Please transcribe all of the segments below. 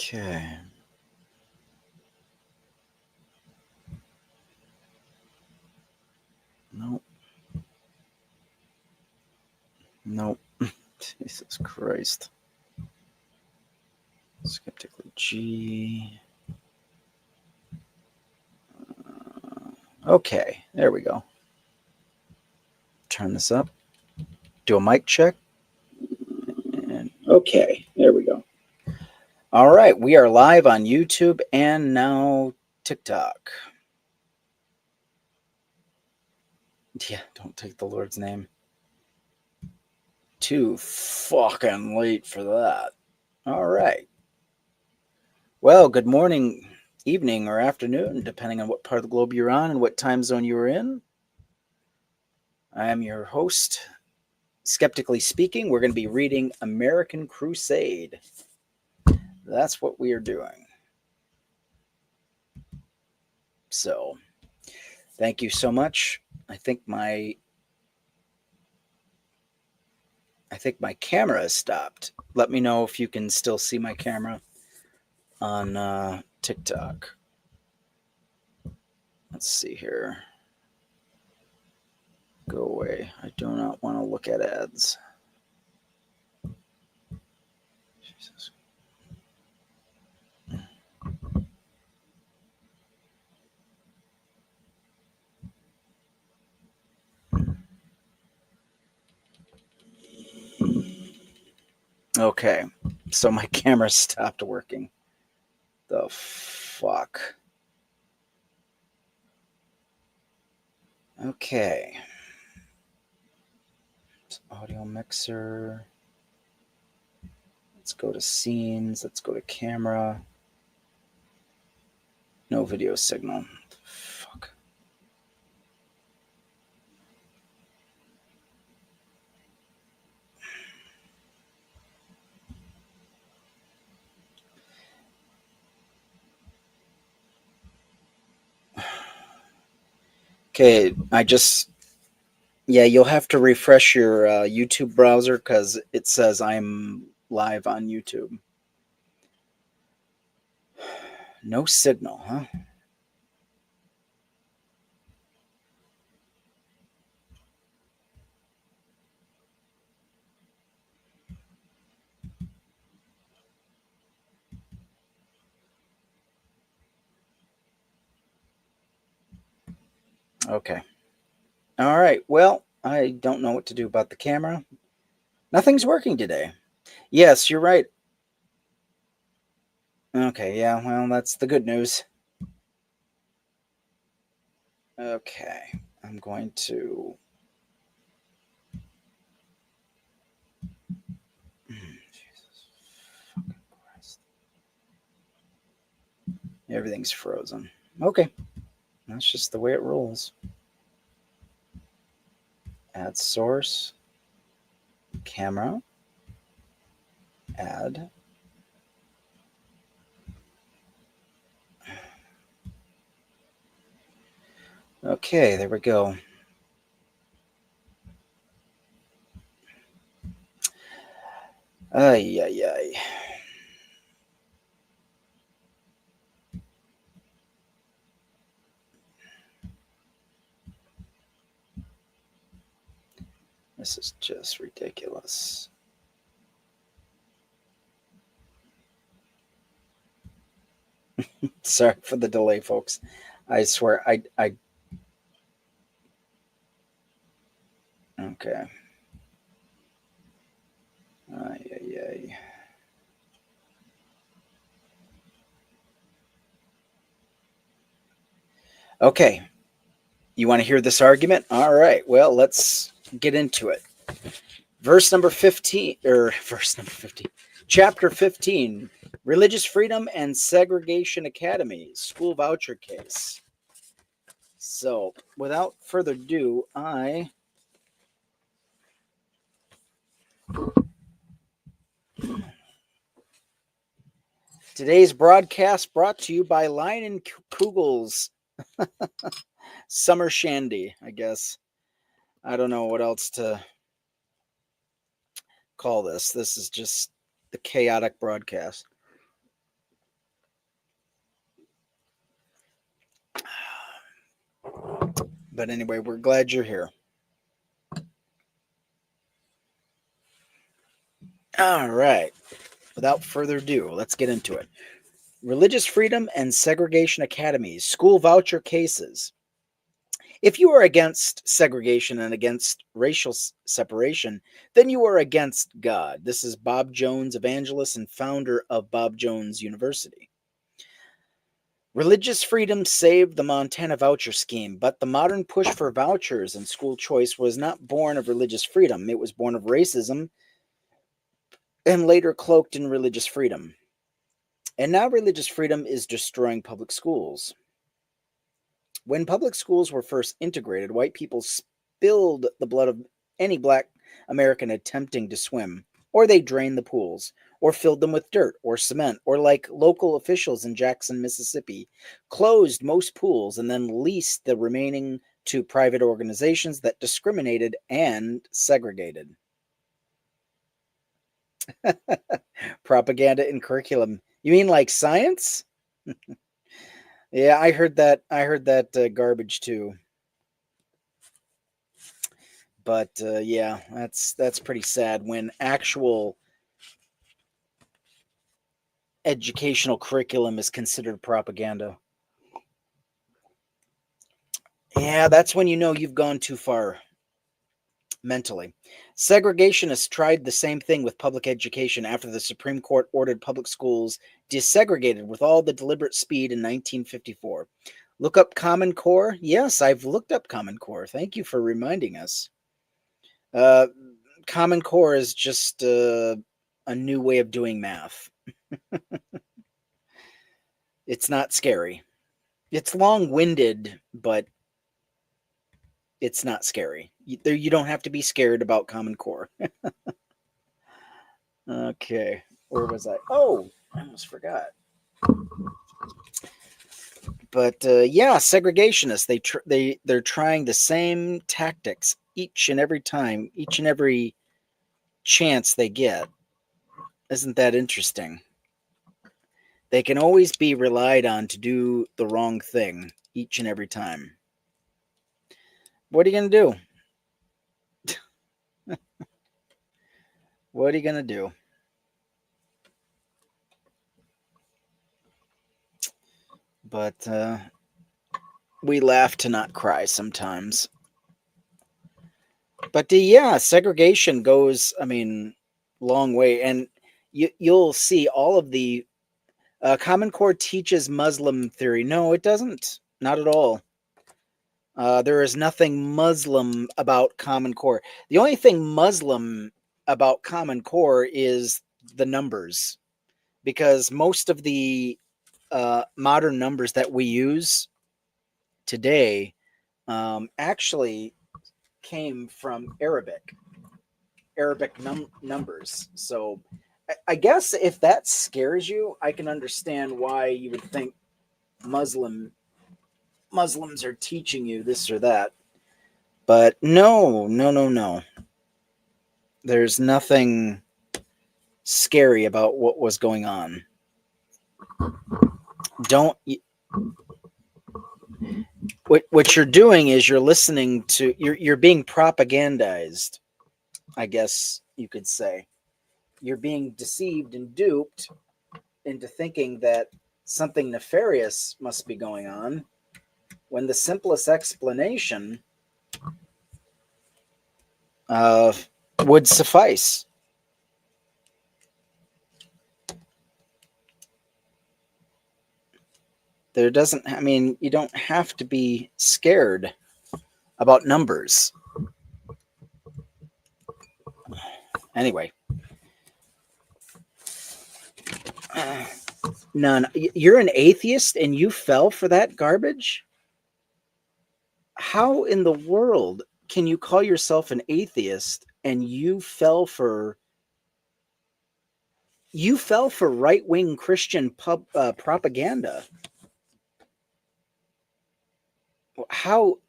Okay. Nope. Nope. Jesus Christ. Skeptically G. Okay, there we go. Turn this up. Do a mic check. And okay, there we go. All right, we are live on YouTube and now TikTok. Yeah, don't take the Lord's name. Too fucking late for that. All right. Well, good morning, evening, or afternoon, depending on what part of the globe you're on and what time zone you're in. I am your host. Skeptically speaking, we're going to be reading American Crusade. That's what we are doing. So, thank you so much. I think my camera has stopped. Let me know if you can still see my camera on TikTok. Let's see here. Go away. I do not want to look at ads. Jesus. Okay, so my camera stopped working. The fuck? Okay. Audio mixer. Let's go to scenes. Let's go to camera. No video signal. Fuck. Okay, yeah, you'll have to refresh your YouTube browser because it says I'm live on YouTube. No signal, huh? Okay. All right. Well, I don't know what to do about the camera. Nothing's working today. Yes, you're right. Okay, yeah, well, that's the good news. Okay, I'm going to. Jesus fucking Christ. Everything's frozen. Okay, that's just the way it rolls. Add source, camera, add. Okay, there we go. Ay, ay, ay. This is just ridiculous. Sorry for the delay, folks. I swear, I. Okay. Ay, ay, ay. Okay. You want to hear this argument? All right. Well, let's get into it. Verse number 15, or verse number 15, chapter 15, Religious Freedom and Segregation Academy, school voucher case. So, without further ado, today's broadcast brought to you by Lion and Kugel's Summer Shandy, I guess. I don't know what else to call this. This is just the chaotic broadcast. But anyway, we're glad you're here. All right. Without further ado, let's get into it. Religious freedom and segregation academies, school voucher cases. If you are against segregation and against racial separation, then you are against God. This is Bob Jones, evangelist and founder of Bob Jones University. Religious freedom saved the Montana voucher scheme, but the modern push for vouchers and school choice was not born of religious freedom. It was born of racism and later cloaked in religious freedom. And now religious freedom is destroying public schools. When public schools were first integrated, white people spilled the blood of any black American attempting to swim, or they drained the pools, or filled them with dirt or cement, or like local officials in Jackson, Mississippi, closed most pools and then leased the remaining to private organizations that discriminated and segregated. Propaganda in curriculum. You mean like science? Yeah, I heard that. Garbage too. But yeah, that's pretty sad when actual educational curriculum is considered propaganda. Yeah, that's when you know you've gone too far mentally. Segregationists tried the same thing with public education after the Supreme Court ordered public schools desegregated with all the deliberate speed in 1954. Look up Common Core. Yes, I've looked up Common Core. Thank you for reminding us. Common Core is just a new way of doing math. It's not scary. It's long-winded, but it's not scary. You don't have to be scared about Common Core. Okay, where was I? Oh, I almost forgot. But yeah, segregationists. They're trying the same tactics each and every time, each and every chance they get. Isn't that interesting? They can always be relied on to do the wrong thing each and every time. What are you going to do? What are you going to do? But we laugh to not cry sometimes. But yeah, segregation goes, long way. And you'll see all of the Common Core teaches Muslim theory. No, it doesn't. Not at all. There is nothing Muslim about Common Core. The only thing Muslim about Common Core is the numbers, because most of the modern numbers that we use today actually came from Arabic numbers. So I guess if that scares you, I can understand why you would think Muslims are teaching you this or that. But no. There's nothing scary about what was going on. What you're doing is you're listening to, you're being propagandized, I guess you could say. You're being deceived and duped into thinking that something nefarious must be going on, when the simplest explanation would suffice. You don't have to be scared about numbers. Anyway. None. You're an atheist and you fell for that garbage? How in the world can you call yourself an atheist and you fell for right-wing Christian propaganda? How?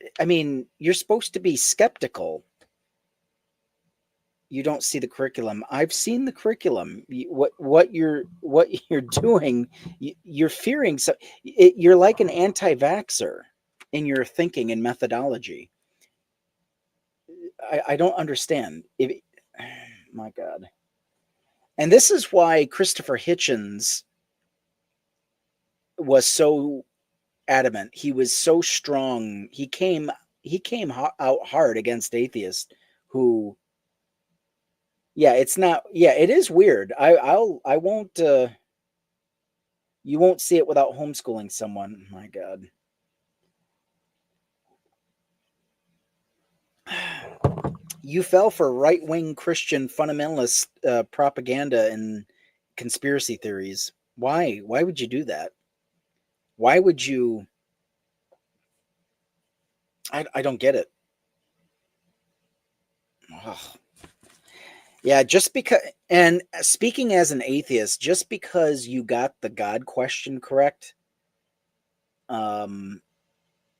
You're supposed to be skeptical. You don't see the curriculum. I've seen the curriculum. What you're doing, you're fearing. So you're like an anti-vaxxer. in your thinking and methodology. I don't understand. My God. And this is why Christopher Hitchens was so adamant. He was so strong. He came out hard against atheists who, yeah, it's not, yeah, it is weird. I won't you won't see it without homeschooling someone. My God. You fell for right-wing Christian fundamentalist propaganda and conspiracy theories. Why? Why would you do that? Why would you? I don't get it. Ugh. Yeah, just because, and speaking as an atheist, just because you got the God question correct, um,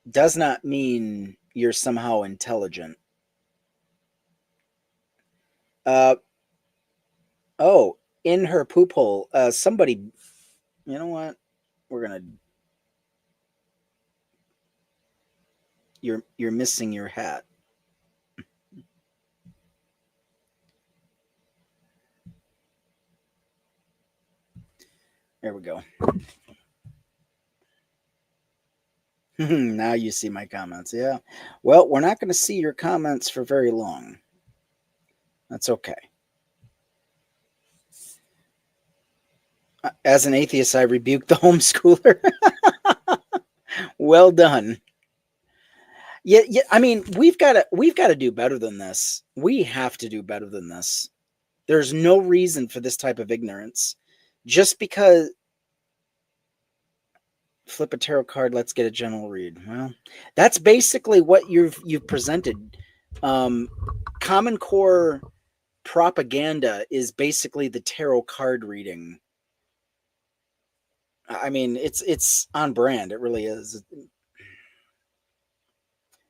does not mean you're somehow intelligent. Uh, oh, in her poop hole, somebody, you know what? We're gonna, you're missing your hat. There we go. Now you see my comments. Yeah. Well, we're not going to see your comments for very long. That's okay. As an atheist, I rebuke the homeschooler. Well done. Yeah, yeah. I mean, we've got to do better than this. We have to do better than this. There's no reason for this type of ignorance. Just because flip a tarot card, let's get a general read. Well, that's basically what you've presented. Um, Common Core propaganda is basically the tarot card reading. I mean, it's on brand. It really is.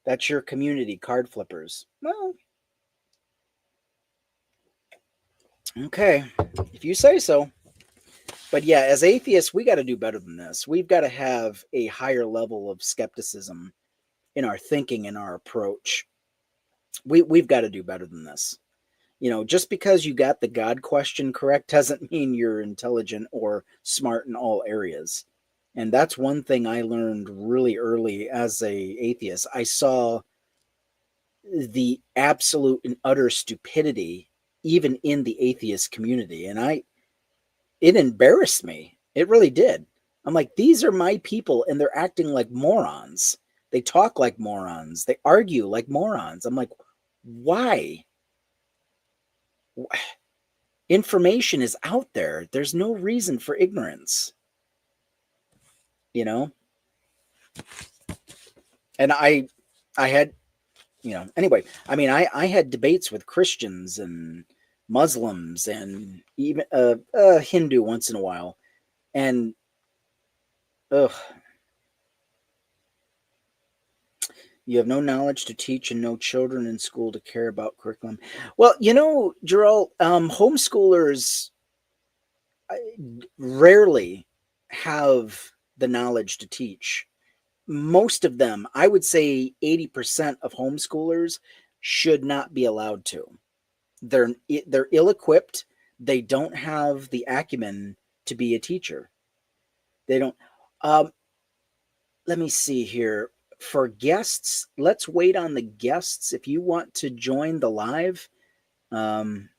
That's your community, card flippers. Well, okay, if you say so. But yeah, as atheists, we got to do better than this. We've got to have a higher level of skepticism in our thinking and our approach. We've got to do better than this. You know, just because you got the God question correct doesn't mean you're intelligent or smart in all areas. And that's one thing I learned really early as a atheist. I saw the absolute and utter stupidity even in the atheist community, and it embarrassed me. It really did. I'm like, these are my people and they're acting like morons. They talk like morons. They argue like morons. I'm like, why? Information is out there. There's no reason for ignorance, you know? And I had, anyway, I mean, I had debates with Christians and Muslims and even a Hindu once in a while. And, ugh, you have no knowledge to teach and no children in school to care about curriculum. Well, Gerald, homeschoolers rarely have the knowledge to teach. Most of them, I would say 80% of homeschoolers should not be allowed to. They're ill-equipped. They don't have the acumen to be a teacher. They don't. Um, Let me see here. For guests, let's wait on the guests. If you want to join the live, um,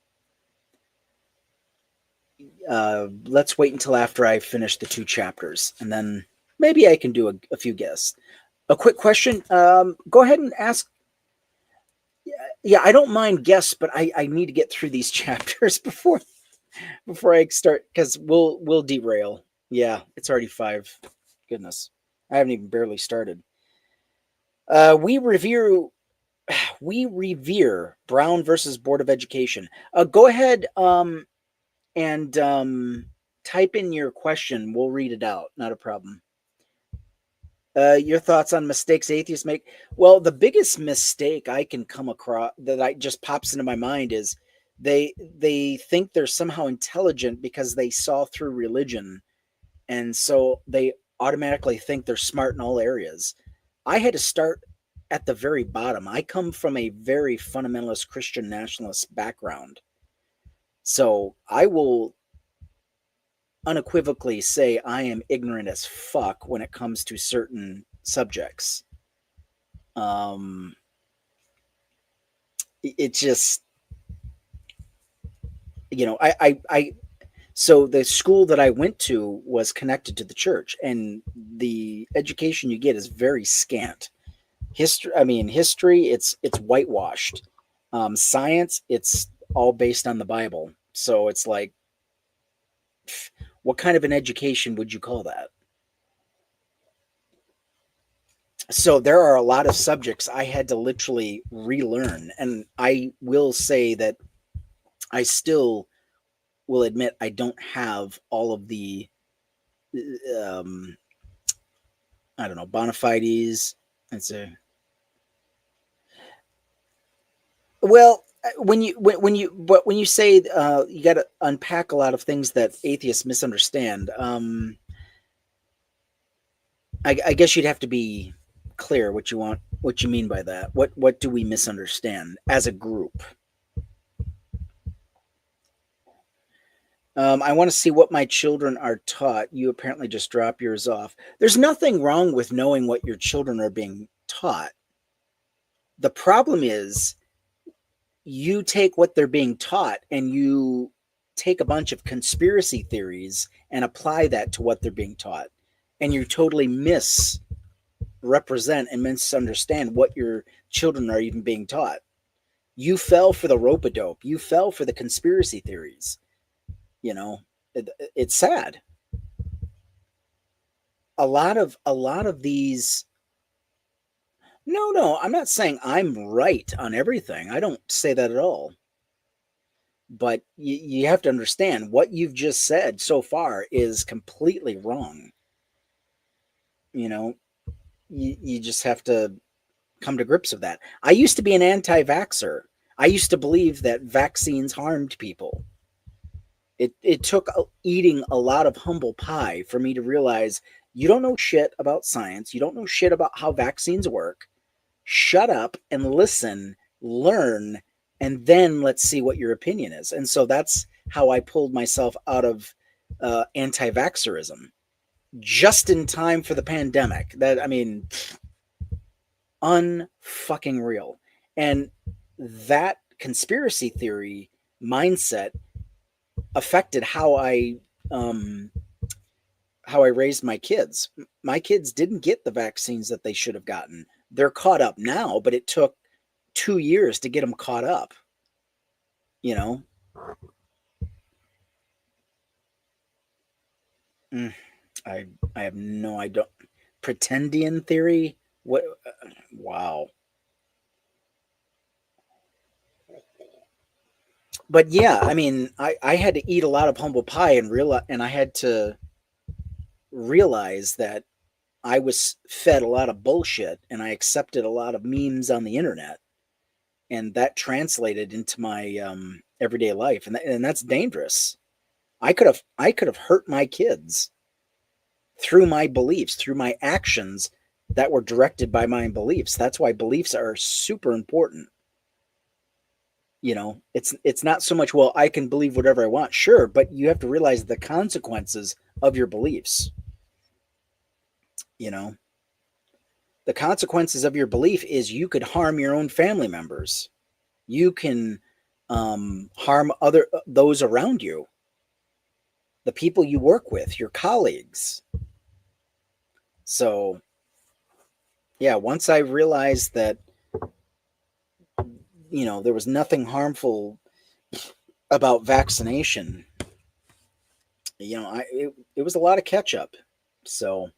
let's wait until after I finish the 2 chapters, and then maybe I can do a few guests. A quick question. Go ahead and ask. Yeah, I don't mind guests, but I need to get through these chapters before I start, because we'll derail. Yeah, it's already 5. Goodness, I haven't even barely started. We revere Brown versus Board of Education. Go ahead and type in your question. We'll read it out. Not a problem. Your thoughts on mistakes atheists make? Well, the biggest mistake I can come across that I just pops into my mind is they think they're somehow intelligent because they saw through religion, and so they automatically think they're smart in all areas. I had to start at the very bottom. I come from a very fundamentalist Christian nationalist background. So I will unequivocally say I am ignorant as fuck when it comes to certain subjects. Um, it just, so the school that I went to was connected to the church, and the education you get is very scant. History, it's whitewashed. Science, it's all based on the Bible. So it's like, what kind of an education would you call that? So there are a lot of subjects I had to literally relearn, and I will say that I still will admit I don't have all of the um, I don't know, bona fides. It's a well when you say you got to unpack a lot of things that atheists misunderstand. I guess you'd have to be clear what you mean by that. What do we misunderstand as a group? I want to see what my children are taught. You apparently just drop yours off. There's nothing wrong with knowing what your children are being taught. The problem is you take what they're being taught and you take a bunch of conspiracy theories and apply that to what they're being taught. And you totally misrepresent and misunderstand what your children are even being taught. You fell for the rope-a-dope. You fell for the conspiracy theories. You know, it's sad. A lot of these. No, I'm not saying I'm right on everything. I don't say that at all. But you have to understand what you've just said so far is completely wrong. You know, you just have to come to grips with that. I used to be an anti-vaxxer. I used to believe that vaccines harmed people. It took eating a lot of humble pie for me to realize you don't know shit about science. You don't know shit about how vaccines work. Shut up and listen, learn, and then let's see what your opinion is. And so that's how I pulled myself out of anti-vaxxerism just in time for the pandemic. Unfucking real. And that conspiracy theory mindset affected um, how I raised my kids. My kids didn't get the vaccines that they should have gotten. They're caught up now, but it took 2 years to get them caught up. You know, mm, I I have no I don't pretendian theory. What? Wow. But yeah, I had to eat a lot of humble pie and I had to realize that I was fed a lot of bullshit and I accepted a lot of memes on the internet, and that translated into my everyday life, and that's dangerous. I could have hurt my kids through my beliefs, through my actions that were directed by my beliefs. That's why beliefs are super important. It's not so much, well, I can believe whatever I want, sure, but you have to realize the consequences of your beliefs. You know, the consequences of your belief is you could harm your own family members. You can harm other those around you, the people you work with, your colleagues. So yeah, once I realized that there was nothing harmful about vaccination, it was a lot of catch up. So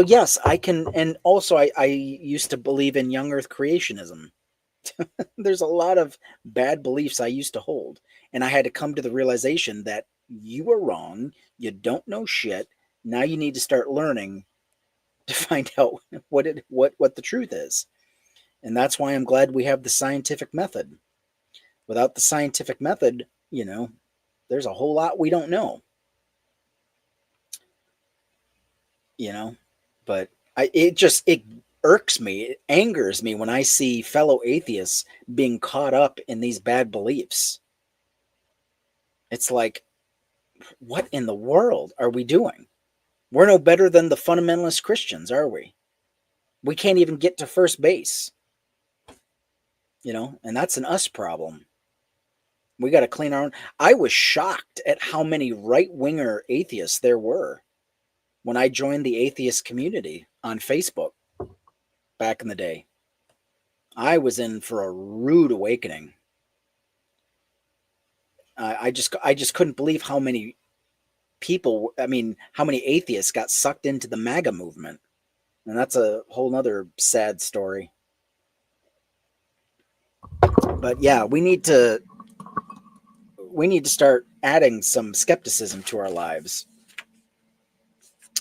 yes, I can. And also I used to believe in young earth creationism. There's a lot of bad beliefs I used to hold, and I had to come to the realization that you were wrong. You don't know shit. Now you need to start learning to find out what the truth is. And that's why I'm glad we have the scientific method. Without the scientific method, there's a whole lot we don't know. you know but It irks me, it angers me when I see fellow atheists being caught up in these bad beliefs. It's like, what in the world are we doing? We're no better than the fundamentalist Christians, are we? We can't even get to first base, and that's an us problem. We got to clean our own. I was shocked at how many right-winger atheists there were when I joined the atheist community on Facebook back in the day. I was in for a rude awakening. I just couldn't believe how many people, how many atheists got sucked into the MAGA movement. And that's a whole nother sad story. But yeah, we need to start adding some skepticism to our lives.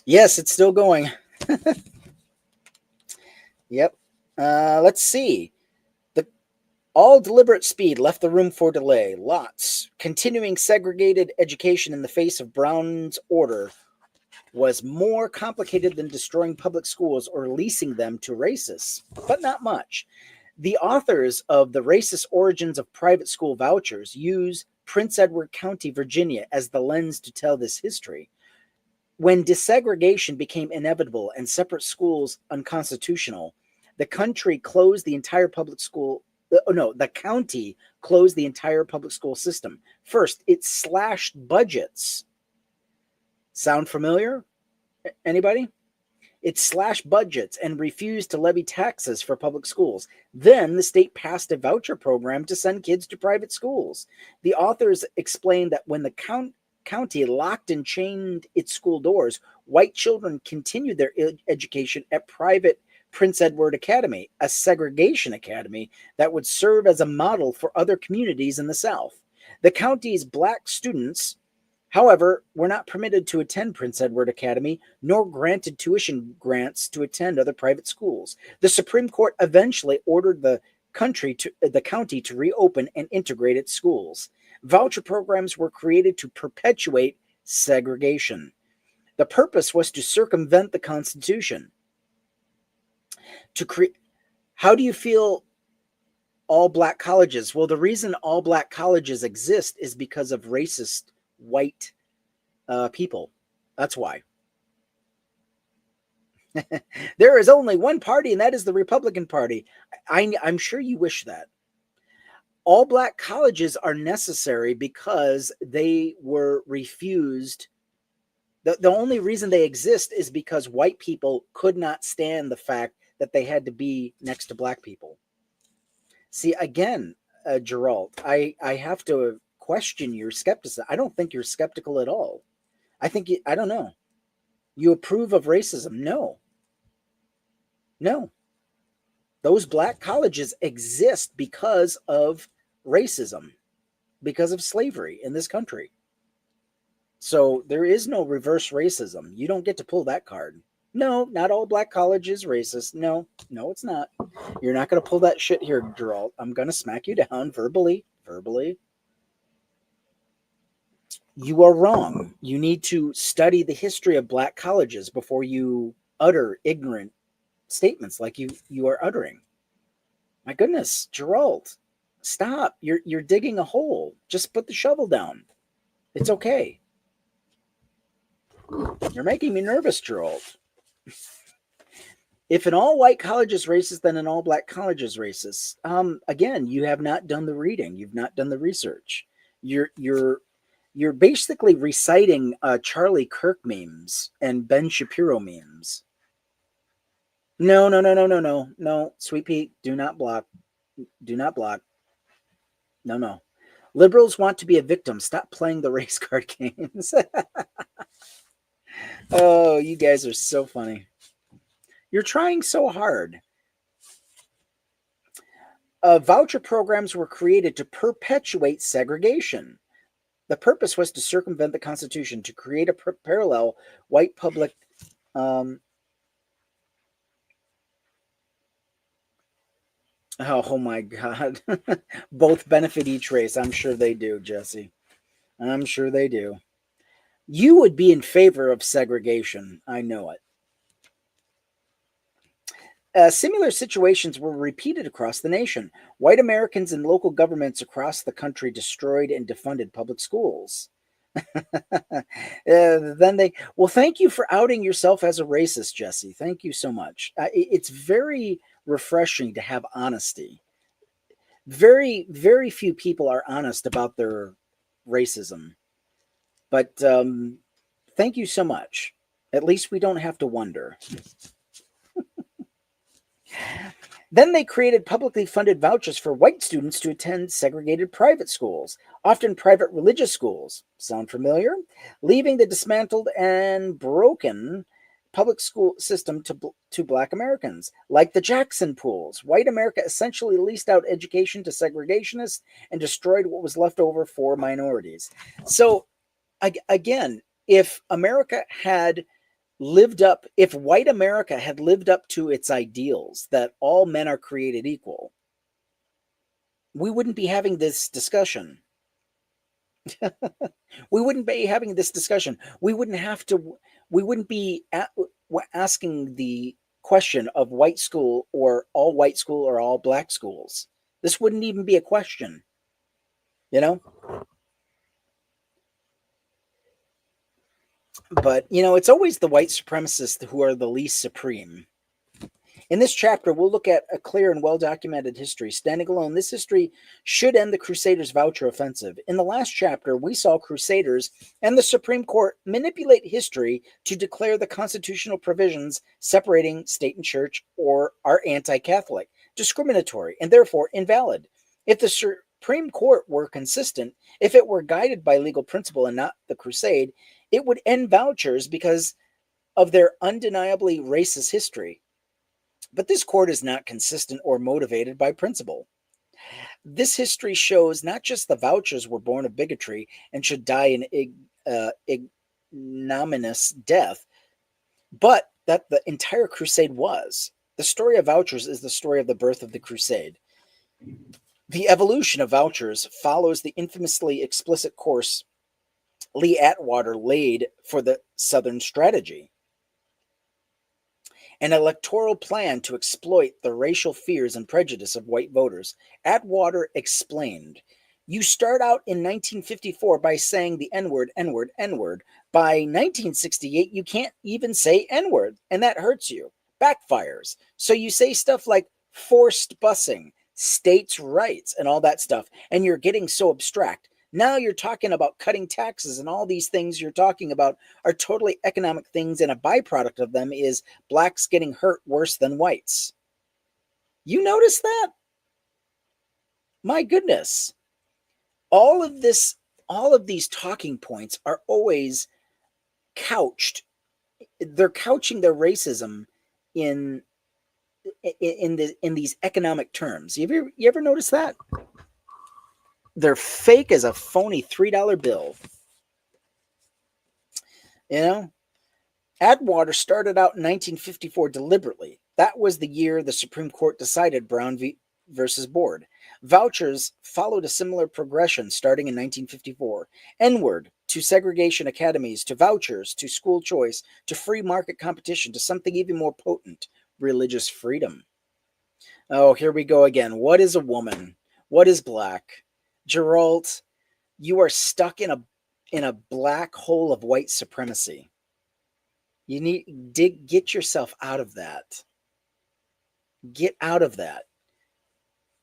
Yes, it's still going. Yep. Let's see. All deliberate speed left the room for delay. Lots. Continuing segregated education in the face of Brown's order was more complicated than destroying public schools or leasing them to racists, but not much. The authors of The Racist Origins of Private School Vouchers use Prince Edward County, Virginia, as the lens to tell this history. When desegregation became inevitable and separate schools unconstitutional, the county closed the entire public school system. First, it slashed budgets. Sound familiar? Anybody? It slashed budgets and refused to levy taxes for public schools. Then the state passed a voucher program to send kids to private schools. The authors explained that when the county locked and chained its school doors, white children continued their education at private Prince Edward Academy, a segregation academy that would serve as a model for other communities in the South. The county's black students, however, were not permitted to attend Prince Edward Academy, nor granted tuition grants to attend other private schools. The Supreme Court eventually ordered the county to reopen and integrate its schools. Voucher programs were created to perpetuate segregation. The purpose was to circumvent the Constitution. How do you feel all black colleges? Well, the reason all black colleges exist is because of racist white people. That's why. There is only one party, and that is the Republican Party. I'm sure you wish that. All black colleges are necessary because they were refused. The only reason they exist is because white people could not stand the fact that they had to be next to black people. See, again, Gerald, I have to question your skepticism. I don't think you're skeptical at all. I don't know. You approve of racism? No. Those black colleges exist because of racism, because of slavery in this country. So there is no reverse racism. You don't get to pull that card. No, not all black college is racist. No, it's not. You're not going to pull that shit here, Gerald. I'm going to smack you down verbally. You are wrong. You need to study the history of black colleges before you utter ignorant statements like you are uttering. My goodness, Gerald, stop. You're digging a hole. Just put the shovel down. It's okay. You're making me nervous, Gerald. If an all-white college is racist, then an all-black college is racist. Again, you have not done the reading. You've not done the research. You're basically reciting Charlie Kirk memes and Ben Shapiro memes. No, Sweet Pea, do not block. Do not block. No. Liberals want to be a victim. Stop playing the race card games. Oh, you guys are so funny. You're trying so hard. Voucher programs were created to perpetuate segregation. The purpose was to circumvent the Constitution, to create a parallel white public. Oh my God. Both benefit each race. I'm sure they do, Jesse. I'm sure they do. You would be in favor of segregation. I know it. Similar situations were repeated across the nation. White Americans and local governments across the country destroyed and defunded public schools. Then they, well, thank you for outing yourself as a racist, Jesse. Thank you so much. It's very refreshing to have honesty. Very, very few people are honest about their racism. But thank you so much. At least we don't have to wonder. Then they created publicly funded vouchers for white students to attend segregated private schools, often private religious schools. Sound familiar? Leaving the dismantled and broken public school system to black Americans. Like the Jackson Pools, white America essentially leased out education to segregationists and destroyed what was left over for minorities. So, again, if white America had lived up to its ideals that all men are created equal, we wouldn't be having this discussion. We wouldn't be having this discussion. We wouldn't be asking the question of white school or all white school or all black schools. This wouldn't even be a question, you know? But, it's always the white supremacists who are the least supreme. In this chapter, we'll look at a clear and well-documented history. Standing alone, this history should end the Crusaders' voucher offensive. In the last chapter, we saw Crusaders and the Supreme Court manipulate history to declare the constitutional provisions separating state and church are anti-Catholic, discriminatory, and therefore invalid. If the Supreme Court were consistent, if it were guided by legal principle and not the Crusade, it would end vouchers because of their undeniably racist history. But this court is not consistent or motivated by principle. This history shows not just the vouchers were born of bigotry and should die an ignominious death, but that the entire crusade was. The story of vouchers is the story of the birth of the crusade. The evolution of vouchers follows the infamously explicit course Lee Atwater laid for the Southern strategy. An electoral plan to exploit the racial fears and prejudice of white voters. Atwater explained, you start out in 1954 by saying the N-word, N-word, N-word. By 1968, you can't even say N-word, and that hurts you. Backfires. So you say stuff like forced busing, states' rights, and all that stuff, and you're getting so abstract. Now you're talking about cutting taxes, and all these things you're talking about are totally economic things, and a byproduct of them is blacks getting hurt worse than whites. You notice that? My goodness. All of these talking points are always couched. They're couching their racism in these economic terms. You ever notice that? They're fake as a phony $3 bill. Atwater started out in 1954 deliberately. That was the year the Supreme Court decided Brown versus Board. Vouchers followed a similar progression starting in 1954. N-word to segregation academies, to vouchers, to school choice, to free market competition, to something even more potent, religious freedom. Oh, here we go again. What is a woman? What is black? Geralt, you are stuck in a black hole of white supremacy. You need get yourself out of that. Get out of that.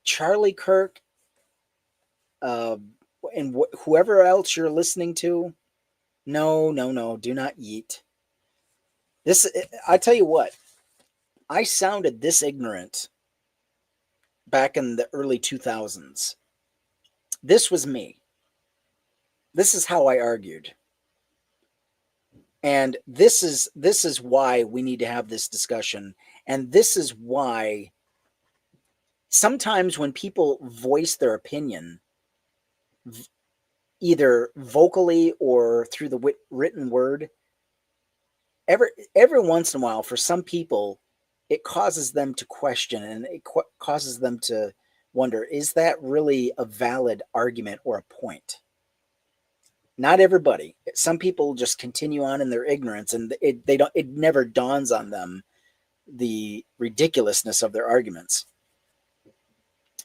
Charlie Kirk, and whoever else you're listening to, no, do not yeet. I tell you what, I sounded this ignorant back in the early 2000s. This was me. This is how I argued. And this is why we need to have this discussion. And this is why sometimes when people voice their opinion, either vocally or through the written word, every once in a while, for some people, it causes them to question, and it causes them to wonder, is that really a valid argument or a point? Not everybody. Some people just continue on in their ignorance, and it never dawns on them the ridiculousness of their arguments.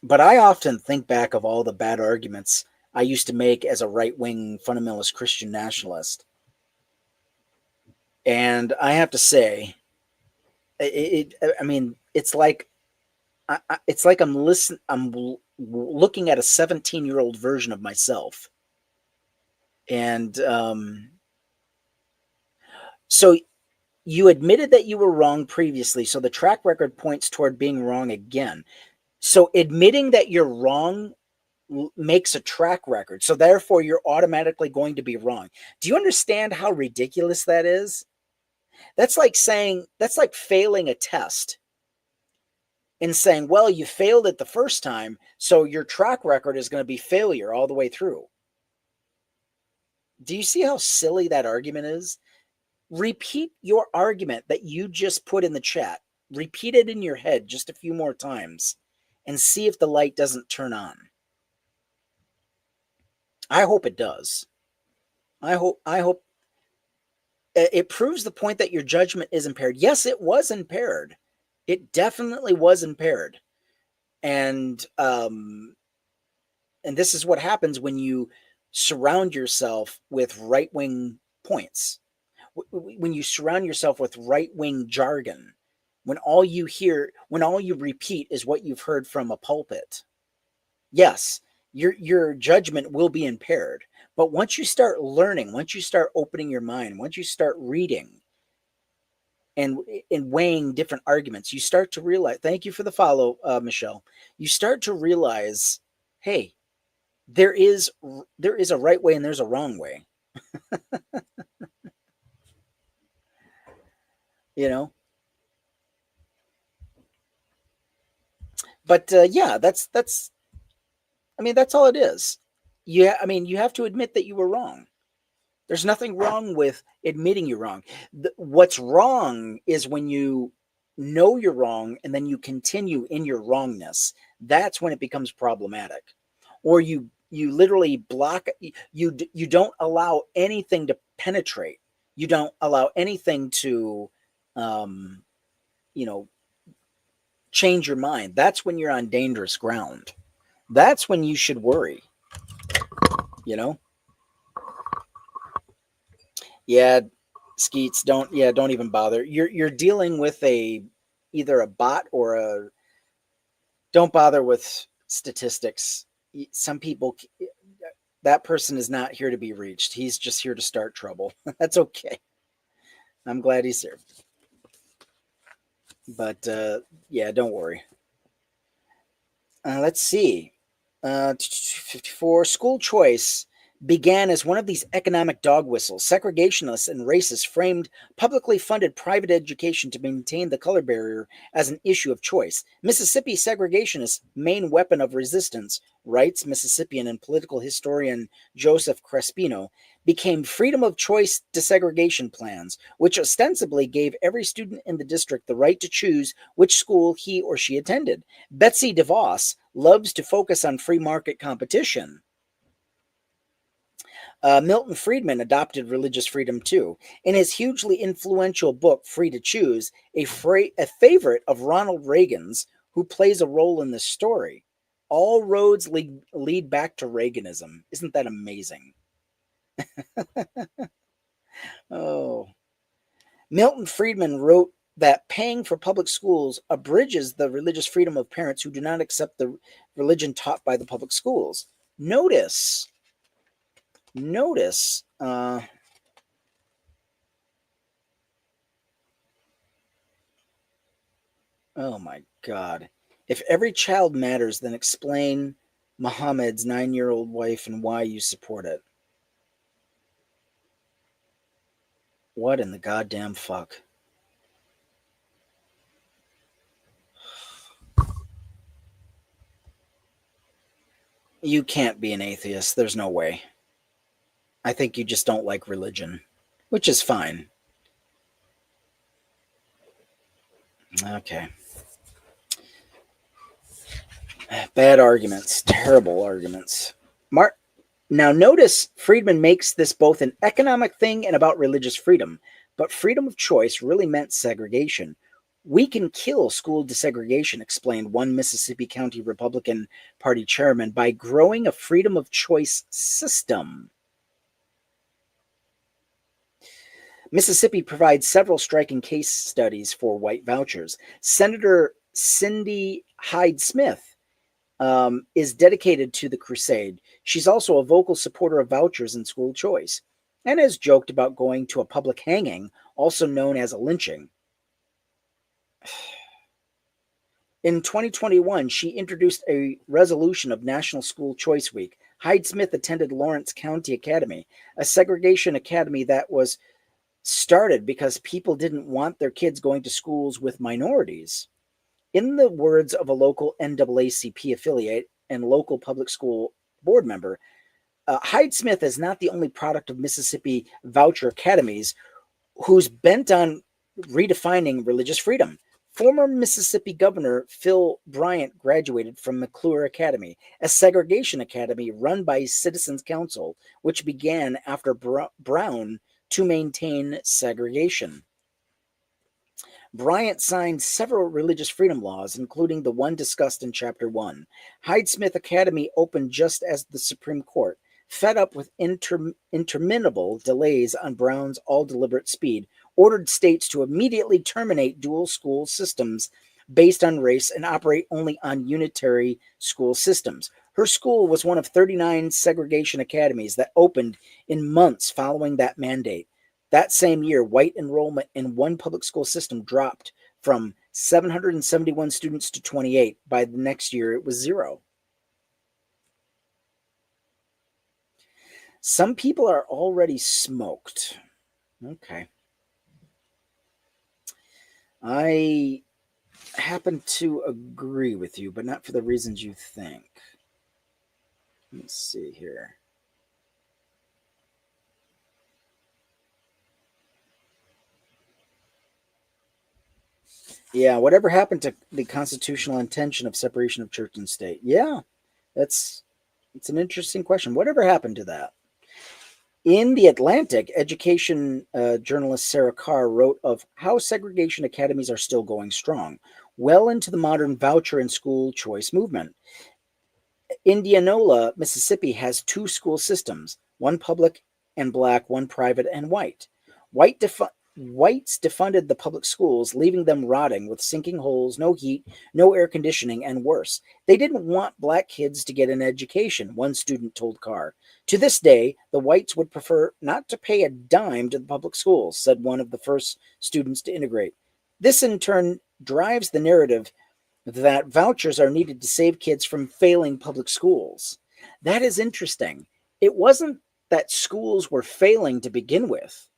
But I often think back of all the bad arguments I used to make as a right-wing fundamentalist Christian nationalist. And I have to say, it's like I'm looking at a 17-year-old version of myself. And so you admitted that you were wrong previously, so the track record points toward being wrong again. So admitting that you're wrong makes a track record. So therefore, you're automatically going to be wrong. Do you understand how ridiculous that is? That's like failing a test and saying, well, you failed it the first time, so your track record is going to be failure all the way through. Do you see how silly that argument is? Repeat your argument that you just put in the chat. Repeat it in your head just a few more times and see if the light doesn't turn on. I hope it does. I hope it proves the point that your judgment is impaired. Yes, it was impaired. It definitely was impaired. And this is what happens when you surround yourself with right-wing points. When you surround yourself with right-wing jargon, when all you repeat is what you've heard from a pulpit. Yes, your judgment will be impaired. But once you start learning, once you start opening your mind, once you start reading and weighing different arguments, you start to realize, thank you for the follow, Michelle. You start to realize, hey, there is a right way and there's a wrong way. You know? But yeah, that's all it is. You have to admit that you were wrong. There's nothing wrong with admitting you're wrong. What's wrong is when you know you're wrong and then you continue in your wrongness. That's when it becomes problematic. Or you literally block, you don't allow anything to penetrate. You don't allow anything to change your mind. That's when you're on dangerous ground. That's when you should worry. Yeah, Skeets, don't even bother. You're dealing with either a bot or don't bother with statistics. Some people, that person is not here to be reached. He's just here to start trouble. That's okay. I'm glad he's here. But yeah, don't worry. Let's see. 54, school choice began as one of these economic dog whistles. Segregationists and racists framed publicly funded private education to maintain the color barrier as an issue of choice. Mississippi segregationists' main weapon of resistance, writes Mississippian and political historian Joseph Crespino, became freedom of choice desegregation plans, which ostensibly gave every student in the district the right to choose which school he or she attended. Betsy DeVos loves to focus on free market competition. Milton Friedman adopted religious freedom too. In his hugely influential book, Free to Choose, a favorite of Ronald Reagan's, who plays a role in this story. All roads lead back to Reaganism. Isn't that amazing? Oh. Milton Friedman wrote that paying for public schools abridges the religious freedom of parents who do not accept the religion taught by the public schools. Notice, oh my God. If every child matters, then explain Muhammad's 9-year-old wife and why you support it. What in the goddamn fuck? You can't be an atheist. There's no way. I think you just don't like religion, which is fine. Okay. Bad arguments. Terrible arguments. Now notice Friedman makes this both an economic thing and about religious freedom, but freedom of choice really meant segregation. We can kill school desegregation, explained one Mississippi County Republican Party chairman, by growing a freedom of choice system. Mississippi provides several striking case studies for white vouchers. Senator Cindy Hyde Smith is dedicated to the Crusade. She's also a vocal supporter of vouchers and school choice, and has joked about going to a public hanging, also known as a lynching. In 2021, she introduced a resolution of National School Choice Week. Hyde Smith attended Lawrence County Academy, a segregation academy that was started because people didn't want their kids going to schools with minorities. In the words of a local NAACP affiliate and local public school board member, Hyde Smith is not the only product of Mississippi voucher academies who's bent on redefining religious freedom. Former Mississippi Governor Phil Bryant graduated from McClure Academy, a segregation academy run by Citizens Council, which began after Brown to maintain segregation. Bryant signed several religious freedom laws, including the one discussed in Chapter 1. Hyde Smith Academy opened just as the Supreme Court, fed up with interminable delays on Brown's all-deliberate speed, ordered states to immediately terminate dual school systems based on race and operate only on unitary school systems. Her school was one of 39 segregation academies that opened in months following that mandate. That same year, white enrollment in one public school system dropped from 771 students to 28. By the next year, it was 0. Some people are already smoked. Okay. I happen to agree with you, but not for the reasons you think. Let's see here. Yeah, whatever happened to the constitutional intention of separation of church and state? Yeah, it's an interesting question. Whatever happened to that? In The Atlantic, education journalist Sarah Carr wrote of how segregation academies are still going strong, well into the modern voucher and school choice movement. Indianola, Mississippi has 2 school systems, one public and black, one private and white. Whites defunded the public schools, leaving them rotting with sinking holes, no heat, no air conditioning, and worse. They didn't want black kids to get an education, one student told Carr. To this day, the whites would prefer not to pay a dime to the public schools, said one of the first students to integrate. This, in turn, drives the narrative that vouchers are needed to save kids from failing public schools. That is interesting. It wasn't that schools were failing to begin with.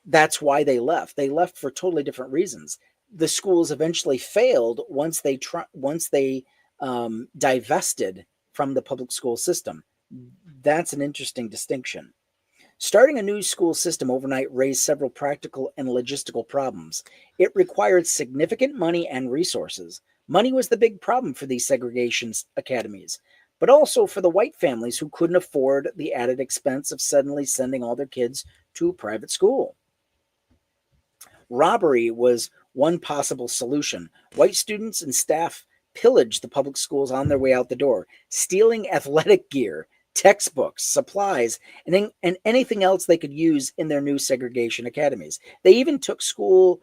That's why they left. They left for totally different reasons. The schools eventually failed once they divested from the public school system. That's an interesting distinction. Starting a new school system overnight raised several practical and logistical problems. It required significant money and resources. Money was the big problem for these segregation academies, but also for the white families who couldn't afford the added expense of suddenly sending all their kids to a private school. Robbery was one possible solution. White students and staff pillaged the public schools on their way out the door, stealing athletic gear, textbooks, supplies, and anything else they could use in their new segregation academies. They even took school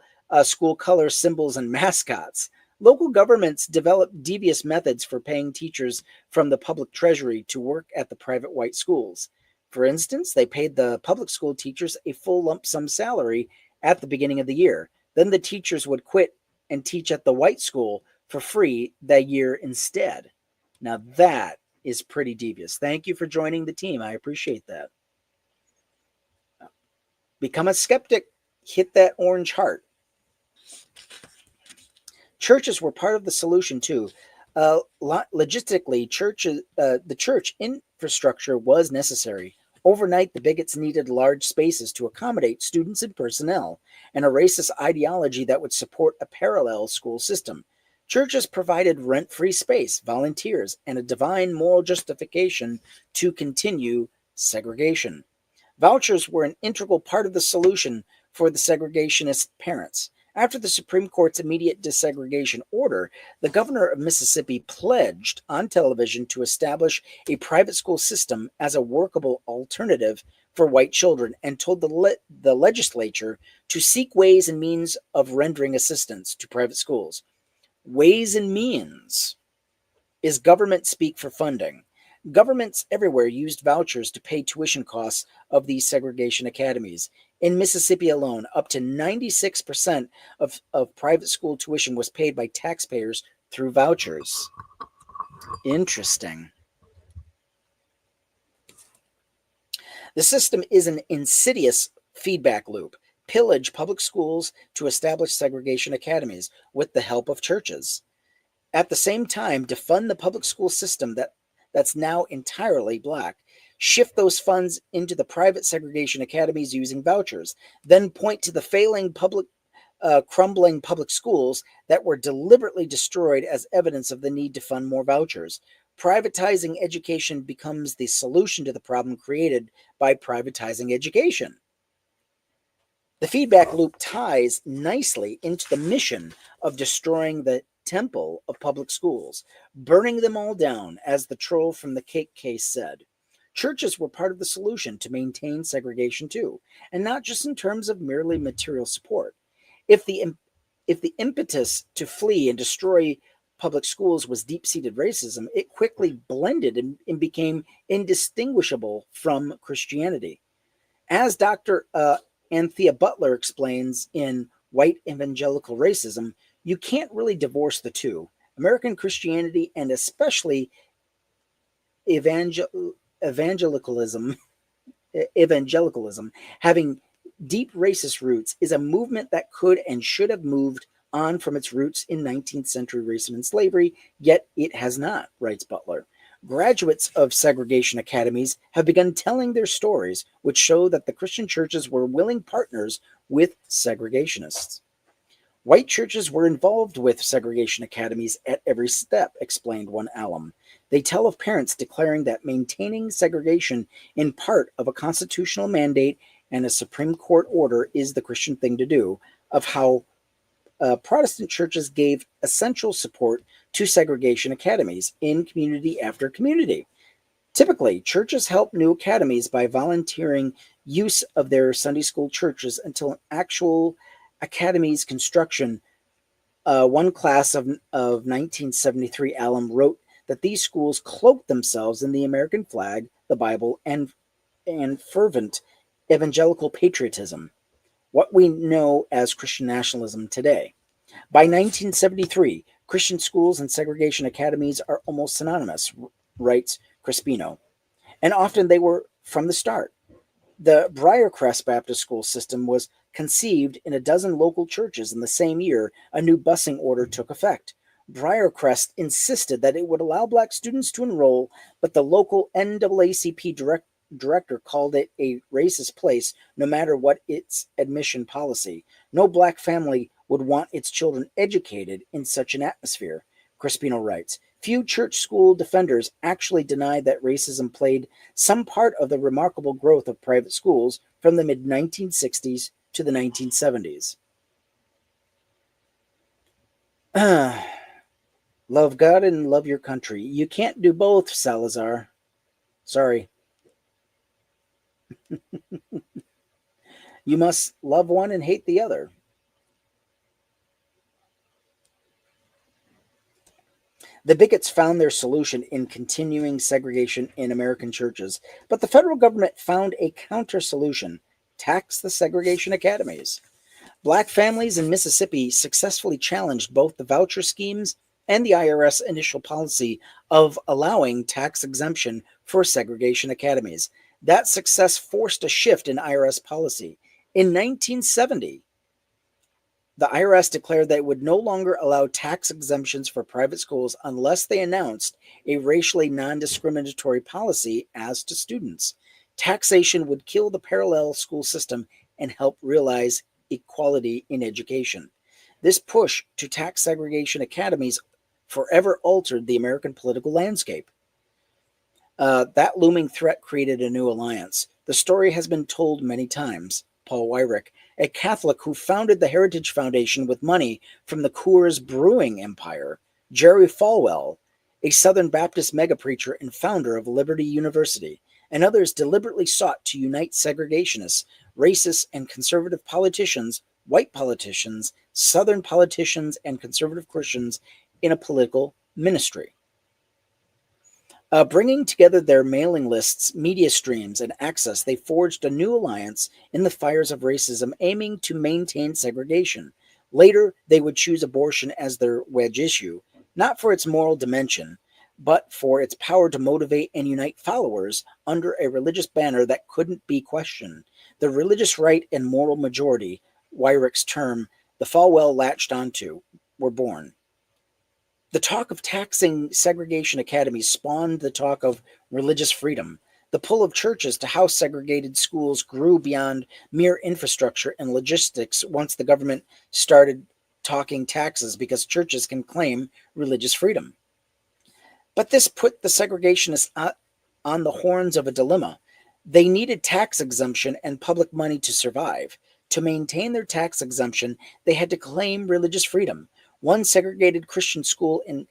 color symbols and mascots. Local governments developed devious methods for paying teachers from the public treasury to work at the private white schools. For instance, they paid the public school teachers a full lump sum salary at the beginning of the year. Then the teachers would quit and teach at the white school for free that year instead. Now that is pretty devious. Thank you for joining the team. I appreciate that. Become a skeptic. Hit that orange heart. Churches were part of the solution too. Logistically, the church infrastructure was necessary. Overnight, the bigots needed large spaces to accommodate students and personnel, and a racist ideology that would support a parallel school system. Churches provided rent-free space, volunteers, and a divine moral justification to continue segregation. Vouchers were an integral part of the solution for the segregationist parents. After the Supreme Court's immediate desegregation order, the governor of Mississippi pledged on television to establish a private school system as a workable alternative for white children and told the legislature to seek ways and means of rendering assistance to private schools. Ways and means is government speak for funding. Governments everywhere used vouchers to pay tuition costs of these segregation academies. In Mississippi alone, up to 96% of private school tuition was paid by taxpayers through vouchers. Interesting. The system is an insidious feedback loop. Pillage public schools to establish segregation academies with the help of churches. At the same time, defund the public school system that's now entirely black. Shift those funds into the private segregation academies using vouchers. Then point to the failing crumbling public schools that were deliberately destroyed as evidence of the need to fund more vouchers. Privatizing education becomes the solution to the problem created by privatizing education. The feedback loop ties nicely into the mission of destroying the temple of public schools, burning them all down, as the troll from the cake case said. Churches were part of the solution to maintain segregation too, and not just in terms of merely material support. If the impetus to flee and destroy public schools was deep-seated racism, it quickly blended and became indistinguishable from Christianity. As Dr. Anthea Butler explains in White Evangelical Racism, you can't really divorce the two. American Christianity, and especially evangelicalism, having deep racist roots, is a movement that could and should have moved on from its roots in 19th century racism and slavery, yet it has not, writes Butler. Graduates of segregation academies have begun telling their stories, which show that the Christian churches were willing partners with segregationists. White churches were involved with segregation academies at every step, explained one alum. They tell of parents declaring that maintaining segregation in part of a constitutional mandate and a Supreme Court order is the Christian thing to do, of how Protestant churches gave essential support to segregation academies in community after community. Typically, churches help new academies by volunteering use of their Sunday school churches until an actual academy's construction. One class of 1973 alum wrote that these schools cloaked themselves in the American flag, the Bible, and fervent evangelical patriotism, what we know as Christian nationalism today. By 1973, Christian schools and segregation academies are almost synonymous, writes Crispino, and often they were from the start. The Briarcrest Baptist school system was conceived in a dozen local churches in the same year a new busing order took effect. Briarcrest insisted that it would allow black students to enroll, but the local NAACP director called it a racist place no matter what its admission policy. No black family would want its children educated in such an atmosphere, Crispino writes. Few church school defenders actually denied that racism played some part of the remarkable growth of private schools from the mid-1960s to the 1970s. Love God and love your country. You can't do both, Salazar. Sorry. You must love one and hate the other. The bigots found their solution in continuing segregation in American churches, but the federal government found a counter solution: tax the segregation academies. Black families in Mississippi successfully challenged both the voucher schemes and the IRS initial policy of allowing tax exemption for segregation academies. That success forced a shift in IRS policy. In 1970, the IRS declared that it would no longer allow tax exemptions for private schools unless they announced a racially non-discriminatory policy as to students. Taxation would kill the parallel school system and help realize equality in education. This push to tax segregation academies forever altered the American political landscape. That looming threat created a new alliance. The story has been told many times. Paul Weyrich, a Catholic who founded the Heritage Foundation with money from the Coors Brewing Empire, Jerry Falwell, a Southern Baptist megapreacher and founder of Liberty University, and others deliberately sought to unite segregationists, racists, and conservative politicians, white politicians, Southern politicians, and conservative Christians in a political ministry. Bringing together their mailing lists, media streams, and access, they forged a new alliance in the fires of racism, aiming to maintain segregation. Later, they would choose abortion as their wedge issue, not for its moral dimension, but for its power to motivate and unite followers under a religious banner that couldn't be questioned. The religious right and moral majority, Weyrich's term, the Falwell latched onto, were born. The talk of taxing segregation academies spawned the talk of religious freedom. The pull of churches to house segregated schools grew beyond mere infrastructure and logistics once the government started talking taxes because churches can claim religious freedom. But this put the segregationists on the horns of a dilemma. They needed tax exemption and public money to survive. To maintain their tax exemption, they had to claim religious freedom. One segregated Christian school in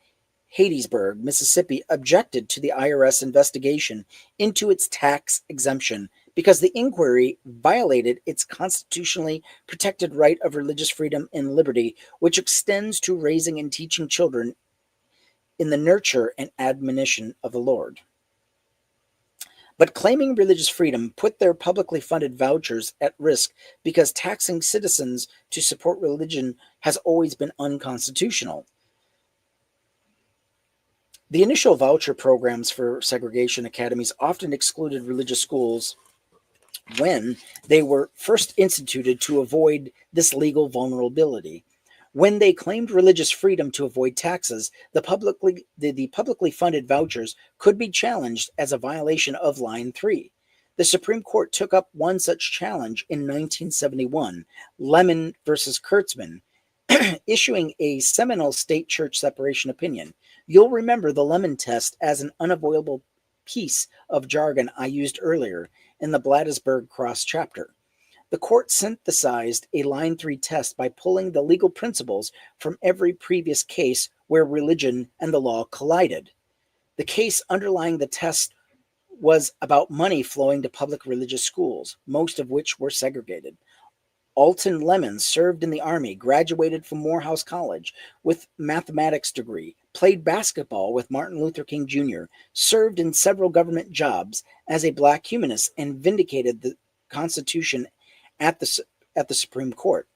Hattiesburg, Mississippi, objected to the IRS investigation into its tax exemption because the inquiry violated its constitutionally protected right of religious freedom and liberty, which extends to raising and teaching children in the nurture and admonition of the Lord. But claiming religious freedom put their publicly funded vouchers at risk because taxing citizens to support religion has always been unconstitutional. The initial voucher programs for segregation academies often excluded religious schools when they were first instituted to avoid this legal vulnerability. When they claimed religious freedom to avoid taxes, the publicly funded vouchers could be challenged as a violation of Line 3. The Supreme Court took up one such challenge in 1971, Lemon versus Kurtzman, issuing a seminal state church separation opinion. You'll remember the Lemon test as an unavoidable piece of jargon I used earlier in the Bladensburg Cross chapter. The court synthesized a Line 3 test by pulling the legal principles from every previous case where religion and the law collided. The case underlying the test was about money flowing to public religious schools, most of which were segregated. Alton Lemon served in the Army, graduated from Morehouse College with mathematics degree, played basketball with Martin Luther King Jr., served in several government jobs as a black humanist, and vindicated the Constitution at the Supreme Court.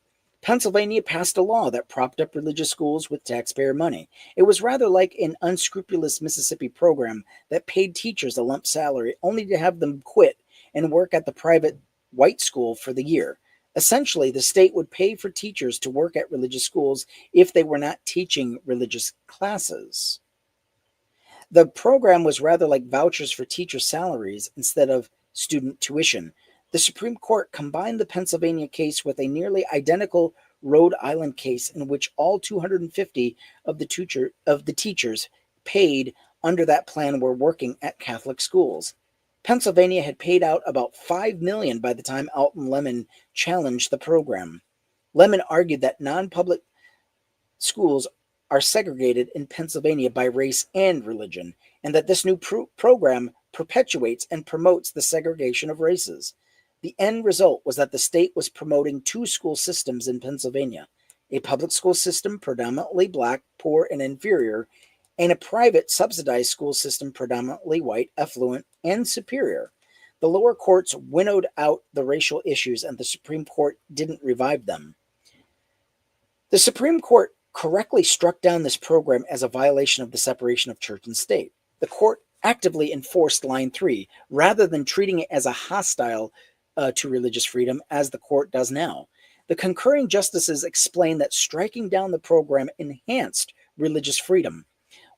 Pennsylvania passed a law that propped up religious schools with taxpayer money. It was rather like an unscrupulous Mississippi program that paid teachers a lump salary only to have them quit and work at the private white school for the year. Essentially, the state would pay for teachers to work at religious schools if they were not teaching religious classes. The program was rather like vouchers for teacher salaries instead of student tuition. The Supreme Court combined the Pennsylvania case with a nearly identical Rhode Island case in which all 250 of the teachers paid under that plan were working at Catholic schools. Pennsylvania had paid out about $5 million by the time Alton Lemon challenged the program. Lemon argued that non-public schools are segregated in Pennsylvania by race and religion, and that this new program perpetuates and promotes the segregation of races. The end result was that the state was promoting two school systems in Pennsylvania, a public school system predominantly black, poor, and inferior, and a private subsidized school system predominantly white, affluent, and superior. The lower courts winnowed out the racial issues, and the Supreme Court didn't revive them. The Supreme Court correctly struck down this program as a violation of the separation of church and state. The court actively enforced Line 3 rather than treating it as a hostile to religious freedom as the court does now. The concurring justices explained that striking down the program enhanced religious freedom.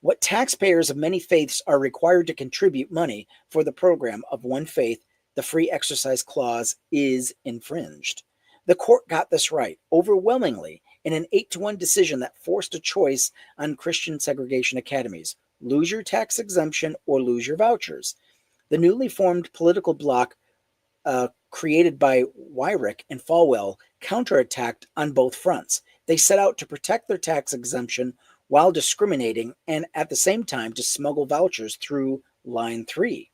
What taxpayers of many faiths are required to contribute money for the program of one faith, the Free Exercise Clause, is infringed. The court got this right, overwhelmingly, in an 8-1 decision that forced a choice on Christian segregation academies: lose your tax exemption or lose your vouchers. The newly formed political bloc created by Wyrick and Falwell counterattacked on both fronts. They set out to protect their tax exemption while discriminating and at the same time to smuggle vouchers through Line 3.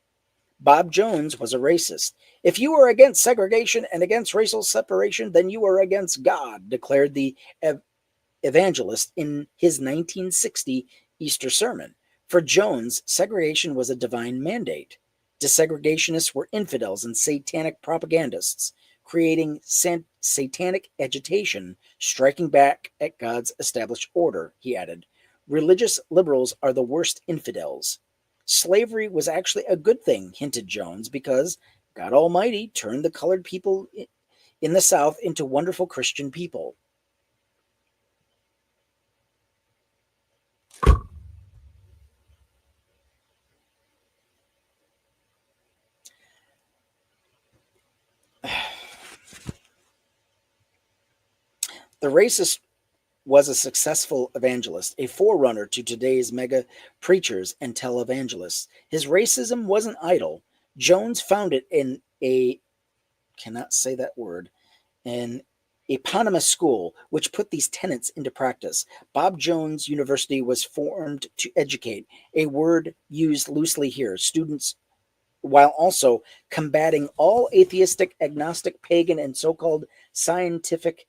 Bob Jones was a racist. "If you are against segregation and against racial separation, then you are against God," declared the evangelist in his 1960 Easter sermon. For Jones, segregation was a divine mandate. Desegregationists were infidels and satanic propagandists, creating satanic agitation, striking back at God's established order, he added. "Religious liberals are the worst infidels. Slavery was actually a good thing," hinted Jones, "because God Almighty turned the colored people in the South into wonderful Christian people." The racist was a successful evangelist, a forerunner to today's mega preachers and televangelists. His racism wasn't idle. Jones found it in a, cannot say that word, an eponymous school which put these tenets into practice. Bob Jones University was formed to educate, a word used loosely here, students, while also combating all atheistic, agnostic, pagan, and so-called scientific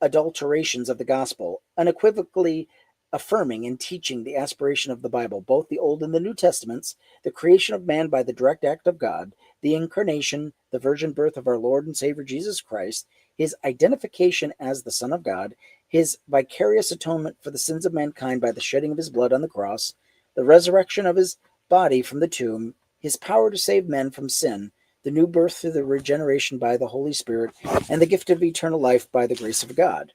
adulterations of the gospel, unequivocally affirming and teaching the aspiration of the Bible, both the Old and the New Testaments, the creation of man by the direct act of God, the incarnation, the virgin birth of our Lord and Savior Jesus Christ, his identification as the Son of God, his vicarious atonement for the sins of mankind by the shedding of his blood on the cross, the resurrection of his body from the tomb, his power to save men from sin, the new birth through the regeneration by the Holy Spirit, and the gift of eternal life by the grace of God.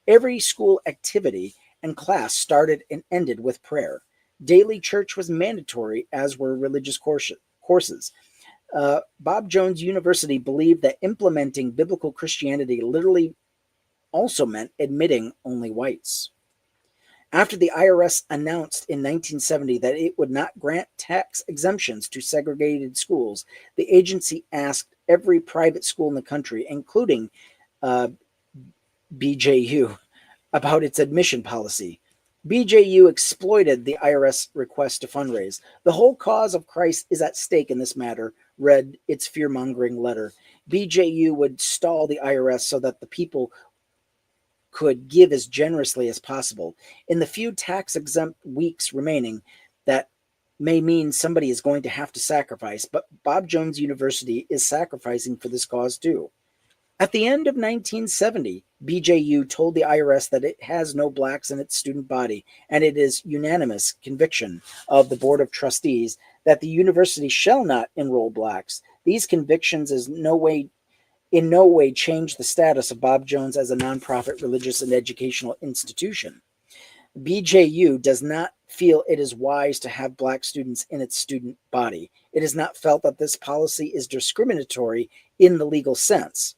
Every school activity and class started and ended with prayer. Daily church was mandatory, as were religious courses. Bob Jones University believed that implementing biblical Christianity literally also meant admitting only whites. After the IRS announced in 1970 that it would not grant tax exemptions to segregated schools, the agency asked every private school in the country, including uh, BJU, about its admission policy. BJU exploited the IRS request to fundraise. "The whole cause of Christ is at stake in this matter," read its fear-mongering letter. BJU would stall the IRS so that the people could give as generously as possible. In the few tax-exempt weeks remaining, that may mean somebody is going to have to sacrifice, but Bob Jones University is sacrificing for this cause too. At the end of 1970, BJU told the IRS that it has no blacks in its student body, and it is unanimous conviction of the Board of Trustees that the university shall not enroll blacks. These convictions in no way change the status of Bob Jones as a nonprofit religious and educational institution. BJU does not feel it is wise to have black students in its student body. It has not felt that this policy is discriminatory in the legal sense.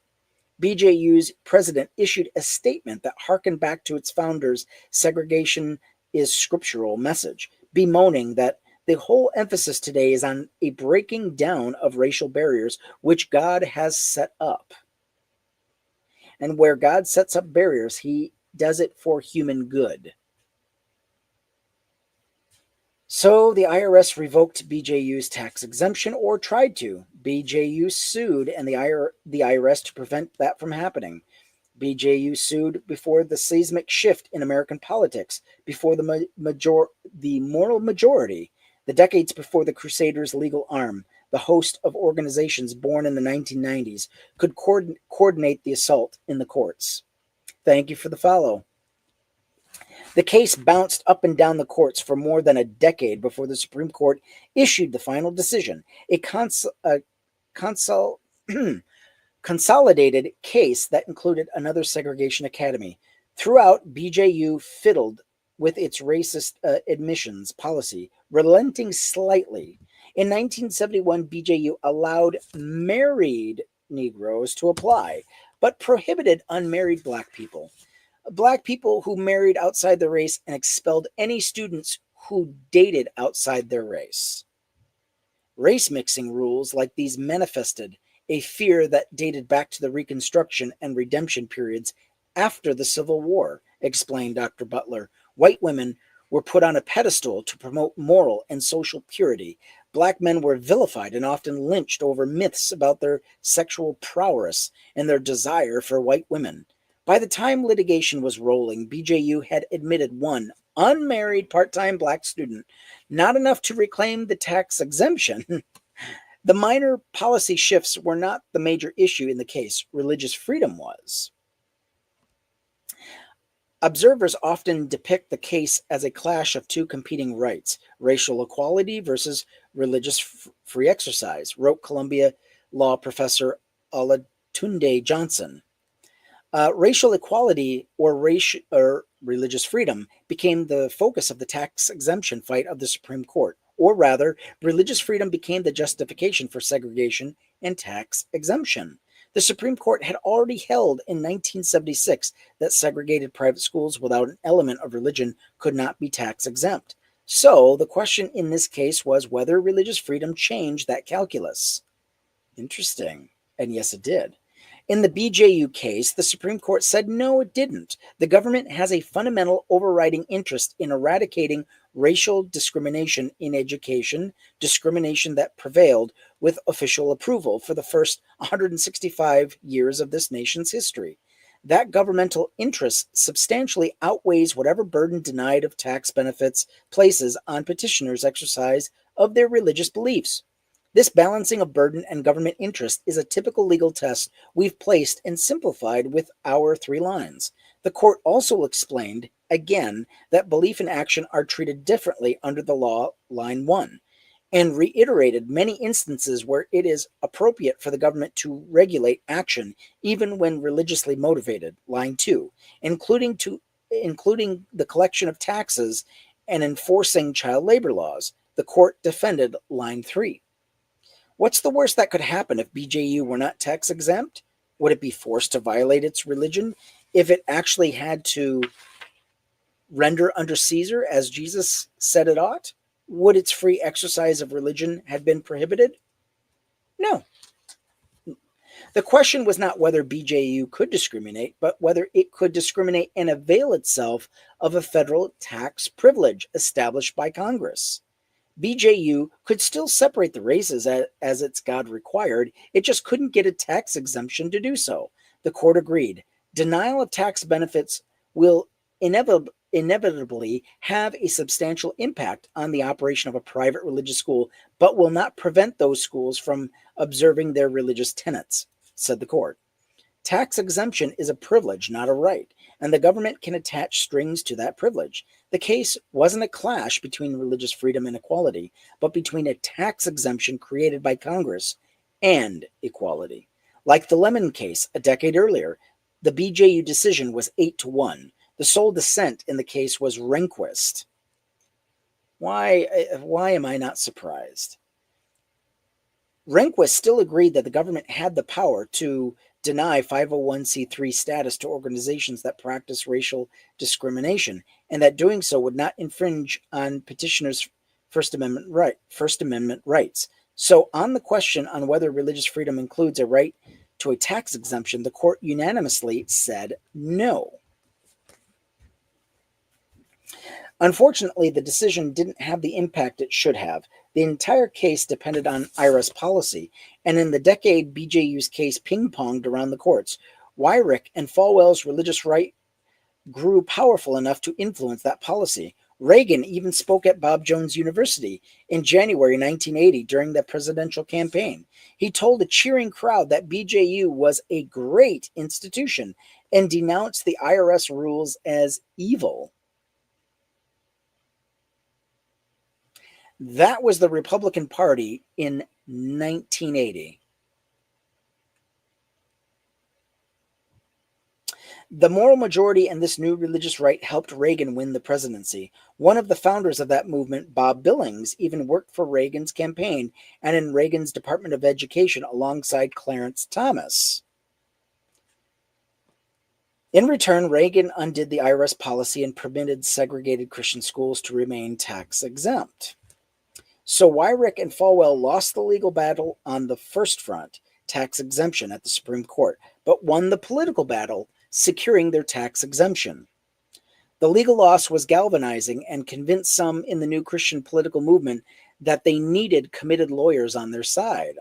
BJU's president issued a statement that harkened back to its founders' segregation is scriptural message, bemoaning that the whole emphasis today is on a breaking down of racial barriers which God has set up. And where God sets up barriers, he does it for human good. So the IRS revoked BJU's tax exemption, or tried to. BJU sued and the IRS to prevent that from happening. BJU sued before the seismic shift in American politics, before the moral majority, the decades before the Crusaders' legal arm, the host of organizations born in the 1990s, could coordinate the assault in the courts. Thank you for the follow. The case bounced up and down the courts for more than a decade before the Supreme Court issued the final decision, a consolidated case that included another segregation academy. Throughout, BJU fiddled with its racist admissions policy, relenting slightly. In 1971, BJU allowed married Negroes to apply, but prohibited unmarried black people. Black people who married outside the race, and expelled any students who dated outside their race. Race mixing rules like these manifested a fear that dated back to the Reconstruction and Redemption periods after the Civil War, explained Dr. Butler. White women were put on a pedestal to promote moral and social purity. Black men were vilified and often lynched over myths about their sexual prowess and their desire for white women. By the time litigation was rolling, BJU had admitted one unmarried part-time black student, not enough to reclaim the tax exemption. The minor policy shifts were not the major issue in the case. Religious freedom was. Observers often depict the case as a clash of two competing rights, racial equality versus religious free exercise, wrote Columbia law professor Olatunde Johnson. Racial equality or religious freedom became the focus of the tax exemption fight of the Supreme Court. Or rather, religious freedom became the justification for segregation and tax exemption. The Supreme Court had already held in 1976 that segregated private schools without an element of religion could not be tax exempt. So the question in this case was whether religious freedom changed that calculus. Interesting. And yes, it did. In the BJU case, the Supreme Court said no, it didn't. The government has a fundamental overriding interest in eradicating racial discrimination in education, discrimination that prevailed with official approval for the first 165 years of this nation's history. That governmental interest substantially outweighs whatever burden denied of tax benefits places on petitioners' exercise of their religious beliefs. This balancing of burden and government interest is a typical legal test we've placed and simplified with our 3 lines. The court also explained, again, that belief and action are treated differently under the law, line 1, and reiterated many instances where it is appropriate for the government to regulate action even when religiously motivated, line 2, including the collection of taxes and enforcing child labor laws. The court defended, line 3. What's the worst that could happen if BJU were not tax exempt? Would it be forced to violate its religion if it actually had to render under Caesar as Jesus said it ought? Would its free exercise of religion have been prohibited? No. The question was not whether BJU could discriminate, but whether it could discriminate and avail itself of a federal tax privilege established by Congress. BJU could still separate the races as its God required, it just couldn't get a tax exemption to do so. The court agreed. Denial of tax benefits will inevitably have a substantial impact on the operation of a private religious school, but will not prevent those schools from observing their religious tenets, said the court. Tax exemption is a privilege, not a right, and the government can attach strings to that privilege. The case wasn't a clash between religious freedom and equality, but between a tax exemption created by Congress and equality. Like the Lemon case a decade earlier, the BJU decision was 8-1. The sole dissent in the case was Rehnquist. Why am I not surprised? Rehnquist still agreed that the government had the power to deny 501c3 status to organizations that practice racial discrimination, and that doing so would not infringe on petitioners' First Amendment rights. So on the question on whether religious freedom includes a right to a tax exemption, the court unanimously said no. Unfortunately, the decision didn't have the impact it should have. The entire case depended on IRS policy, and in the decade BJU's case ping-ponged around the courts, Wyrick and Falwell's religious right grew powerful enough to influence that policy. Reagan even spoke at Bob Jones University in January 1980 during the presidential campaign. He told a cheering crowd that BJU was a great institution and denounced the IRS rules as evil. That was the Republican Party in 1980. The moral majority and this new religious right helped Reagan win the presidency. One of the founders of that movement, Bob Billings, even worked for Reagan's campaign and in Reagan's Department of Education alongside Clarence Thomas. In return, Reagan undid the IRS policy and permitted segregated Christian schools to remain tax exempt. So Wyrick and Falwell lost the legal battle on the first front. tax exemption at the Supreme Court, but won the political battle, securing their tax exemption. The legal loss was galvanizing and convinced some in the new Christian political movement that they needed committed lawyers on their side.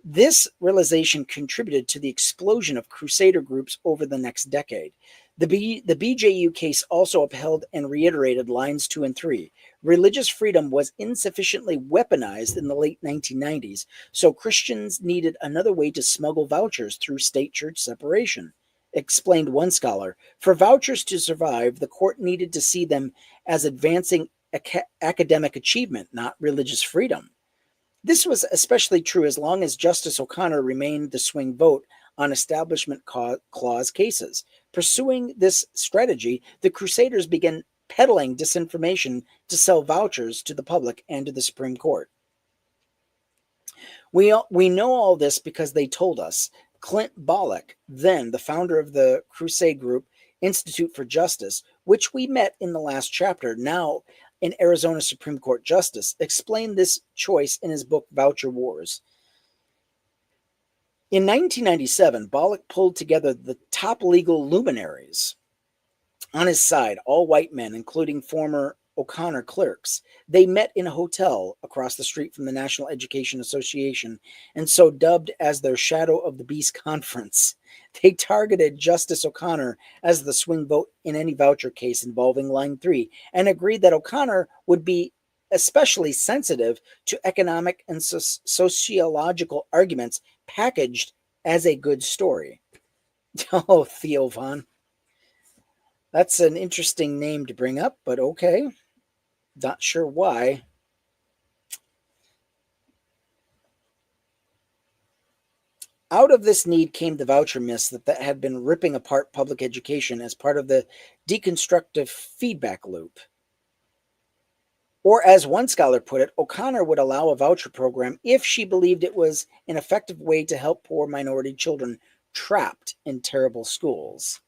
This realization contributed to the explosion of crusader groups over the next decade. The BJU case also upheld and reiterated lines 2 and 3. Religious freedom was insufficiently weaponized in the late 1990s, so Christians needed another way to smuggle vouchers through state-church separation, explained one scholar. For vouchers to survive, the court needed to see them as advancing academic achievement, not religious freedom. This was especially true as long as Justice O'Connor remained the swing vote on Establishment Clause cases. Pursuing this strategy, the Crusaders began peddling disinformation to sell vouchers to the public and to the Supreme Court. We know all this because they told us. Clint Bollock, then the founder of the Crusade group Institute for Justice, which we met in the last chapter, now an Arizona Supreme Court justice, explained this choice in his book Voucher Wars. In 1997, Bollock pulled together the top legal luminaries on his side, all white men, including former O'Connor clerks. They met in a hotel across the street from the National Education Association, and so dubbed as their Shadow of the Beast Conference. They targeted Justice O'Connor as the swing vote in any voucher case involving Line 3, and agreed that O'Connor would be especially sensitive to economic and sociological arguments packaged as a good story. Oh, Theo Von. That's an interesting name to bring up, but okay. Not sure why. Out of this need came the voucher myths that had been ripping apart public education as part of the deconstructive feedback loop. Or as one scholar put it, O'Connor would allow a voucher program if she believed it was an effective way to help poor minority children trapped in terrible schools.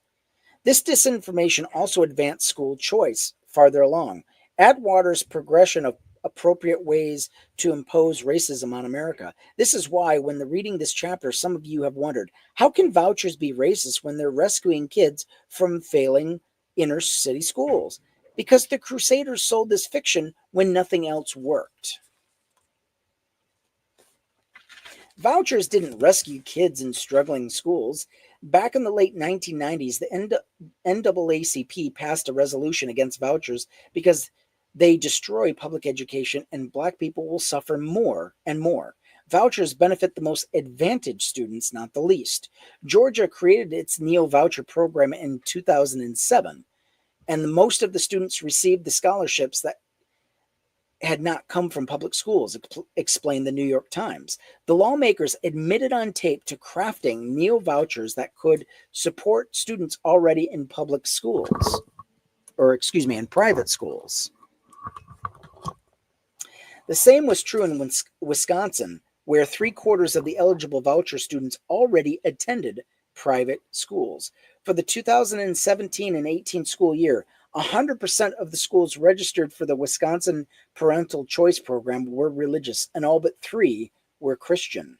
This disinformation also advanced school choice farther along. Atwater's progression of appropriate ways to impose racism on America. This is why, when reading this chapter, some of you have wondered, how can vouchers be racist when they're rescuing kids from failing inner city schools? Because the Crusaders sold this fiction when nothing else worked. Vouchers didn't rescue kids in struggling schools. Back in the late 1990s, the NAACP passed a resolution against vouchers because they destroy public education and Black people will suffer more and more. Vouchers benefit the most advantaged students, not the least. Georgia created its neo-voucher program in 2007, and most of the students received the scholarships that had not come from public schools, explained the New York Times. The lawmakers admitted on tape to crafting neo-vouchers that could support students already in public schools, in private schools. The same was true in Wisconsin, where 3/4 of the eligible voucher students already attended private schools. For the 2017 and 18 school year, 100% of the schools registered for the Wisconsin Parental Choice Program were religious, and all but 3 were Christian.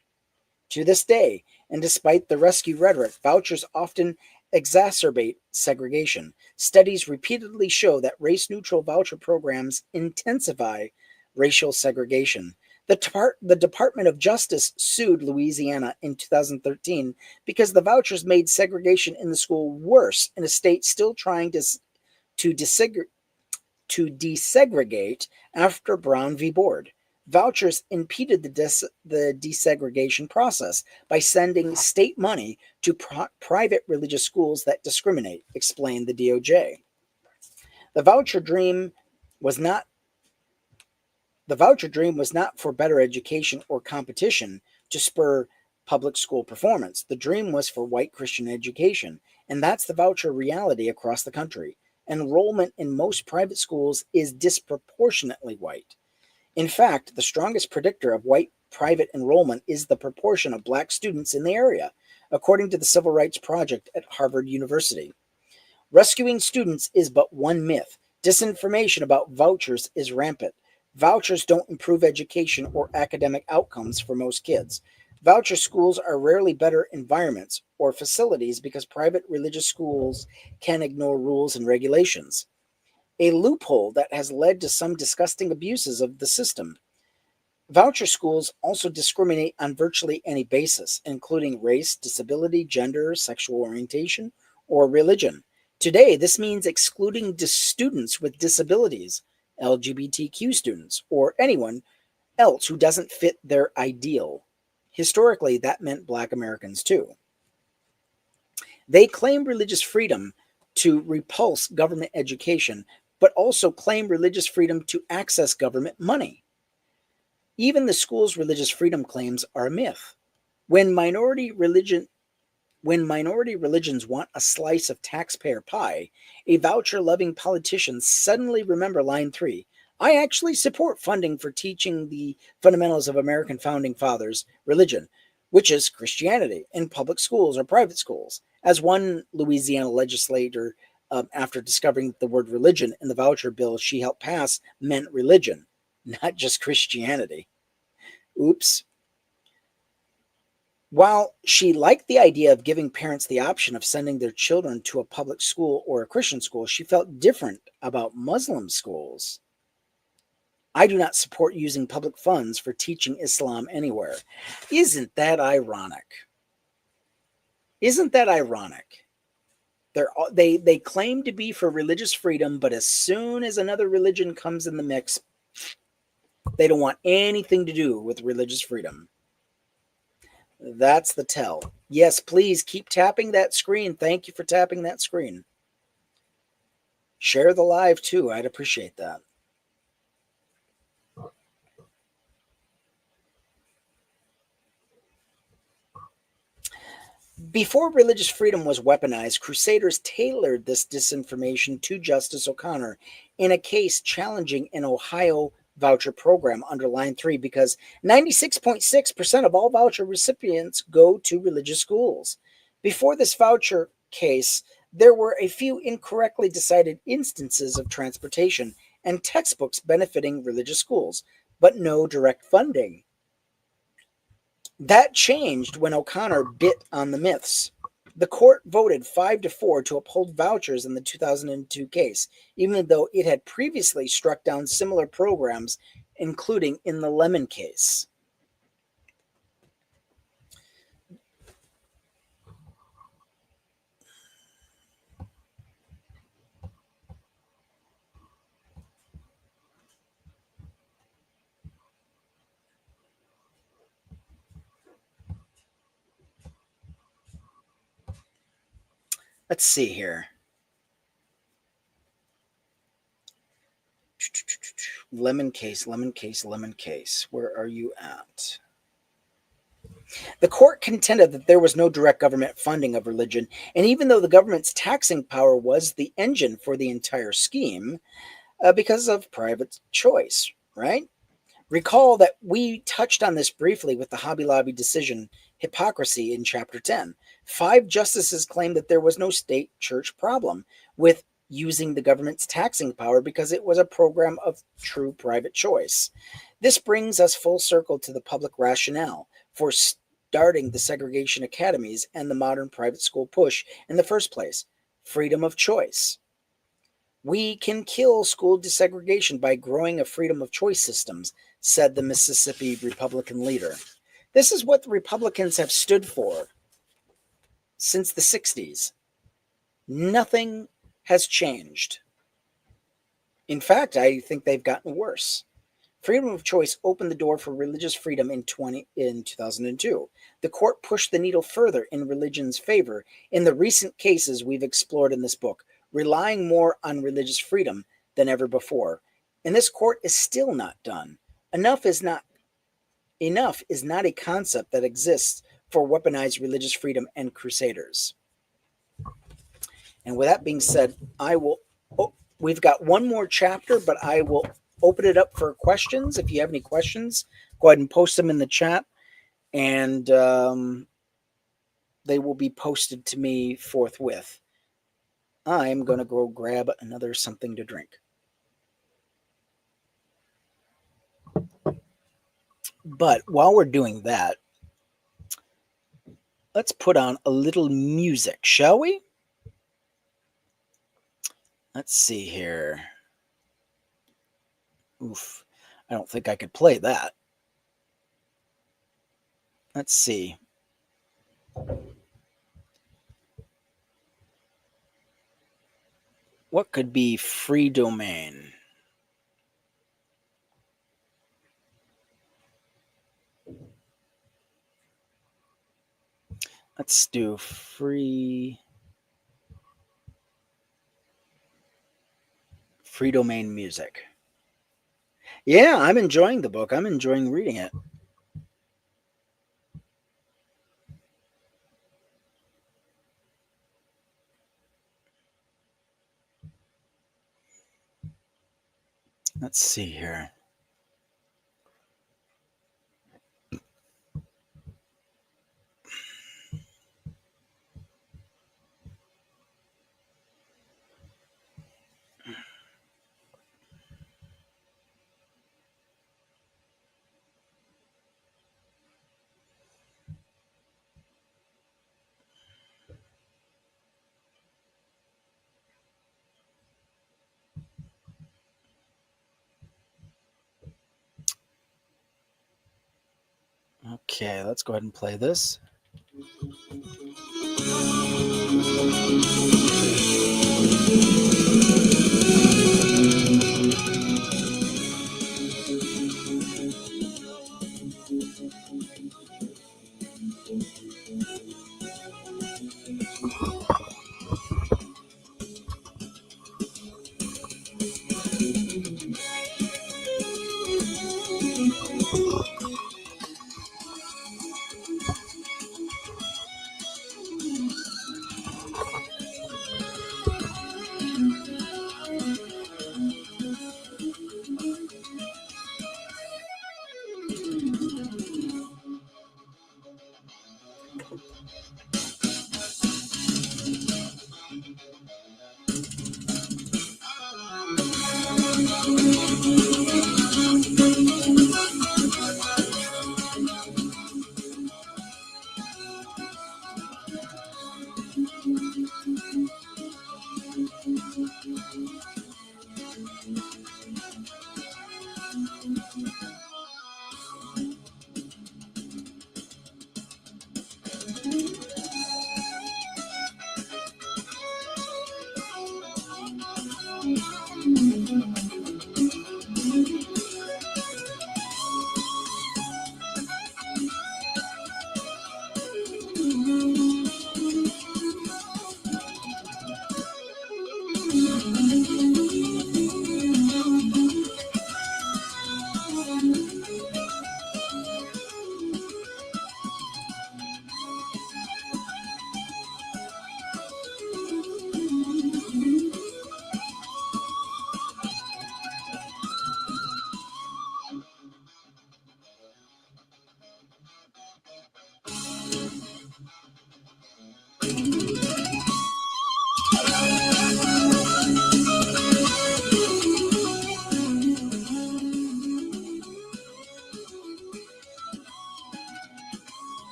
To this day, and despite the rescue rhetoric, vouchers often exacerbate segregation. Studies repeatedly show that race-neutral voucher programs intensify racial segregation. The Department of Justice sued Louisiana in 2013 because the vouchers made segregation in the school worse in a state still trying to desegregate after Brown v. Board. Vouchers impeded the desegregation process by sending state money to private religious schools that discriminate, explained the DOJ. The voucher dream was not for better education or competition to spur public school performance. The dream was for white Christian education, and that's the voucher reality across the country. Enrollment in most private schools is disproportionately white. In fact, the strongest predictor of white private enrollment is the proportion of Black students in the area, according to the Civil Rights Project at Harvard University. Rescuing students is but one myth. Disinformation about vouchers is rampant. Vouchers don't improve education or academic outcomes for most kids. Voucher schools are rarely better environments or facilities because private religious schools can ignore rules and regulations, a loophole that has led to some disgusting abuses of the system. Voucher schools also discriminate on virtually any basis, including race, disability, gender, sexual orientation, or religion. Today, this means excluding students with disabilities, LGBTQ students, or anyone else who doesn't fit their ideal. Historically, that meant Black Americans too. They claim religious freedom to repulse government education, but also claim religious freedom to access government money. Even the school's religious freedom claims are a myth. When minority religion when minority religions want a slice of taxpayer pie, a voucher-loving politician suddenly remember line 3. I actually support funding for teaching the fundamentals of American founding fathers' religion, which is Christianity, in public schools or private schools. As one Louisiana legislator, after discovering that the word religion in the voucher bill she helped pass meant religion, not just Christianity. Oops. While she liked the idea of giving parents the option of sending their children to a public school or a Christian school, she felt different about Muslim schools. I do not support using public funds for teaching Islam anywhere. Isn't that ironic? Isn't that ironic? They claim to be for religious freedom, but as soon as another religion comes in the mix, they don't want anything to do with religious freedom. That's the tell. Yes, please keep tapping that screen. Thank you for tapping that screen. Share the live too. I'd appreciate that. Before religious freedom was weaponized, Crusaders tailored this disinformation to Justice O'Connor in a case challenging an Ohio voucher program under line 3 because 96.6% of all voucher recipients go to religious schools. Before this voucher case, there were a few incorrectly decided instances of transportation and textbooks benefiting religious schools, but no direct funding. That changed when O'Connor bit on the myths. The court voted 5-4 to uphold vouchers in the 2002 case, even though it had previously struck down similar programs, including in the Lemon case. Let's see here. Lemon case, lemon case, lemon case. Where are you at? The court contended that there was no direct government funding of religion, and even though the government's taxing power was the engine for the entire scheme, because of private choice, right? Recall that we touched on this briefly with the Hobby Lobby decision, Hypocrisy, in Chapter 10. 5 justices claimed that there was no state-church problem with using the government's taxing power because it was a program of true private choice. This brings us full circle to the public rationale for starting the segregation academies and the modern private school push in the first place: freedom of choice. We can kill school desegregation by growing a freedom of choice systems, said the Mississippi Republican leader. This is what the Republicans have stood for since the 60s. Nothing has changed. In fact, I think they've gotten worse. Freedom of choice opened the door for religious freedom in 2002. The court pushed the needle further in religion's favor in the recent cases we've explored in this book, relying more on religious freedom than ever before. And this court is still not done. Enough is not a concept that exists for weaponized religious freedom and crusaders. And with that being said, we've got one more chapter, but I will open it up for questions. If you have any questions, go ahead and post them in the chat, and they will be posted to me forthwith. I'm going to go grab another something to drink. But while we're doing that, let's put on a little music, shall we? Let's see here. Oof, I don't think I could play that. Let's see. What could be free domain? Let's do free domain music. Yeah, I'm enjoying the book. I'm enjoying reading it. Let's see here. Okay, let's go ahead and play this.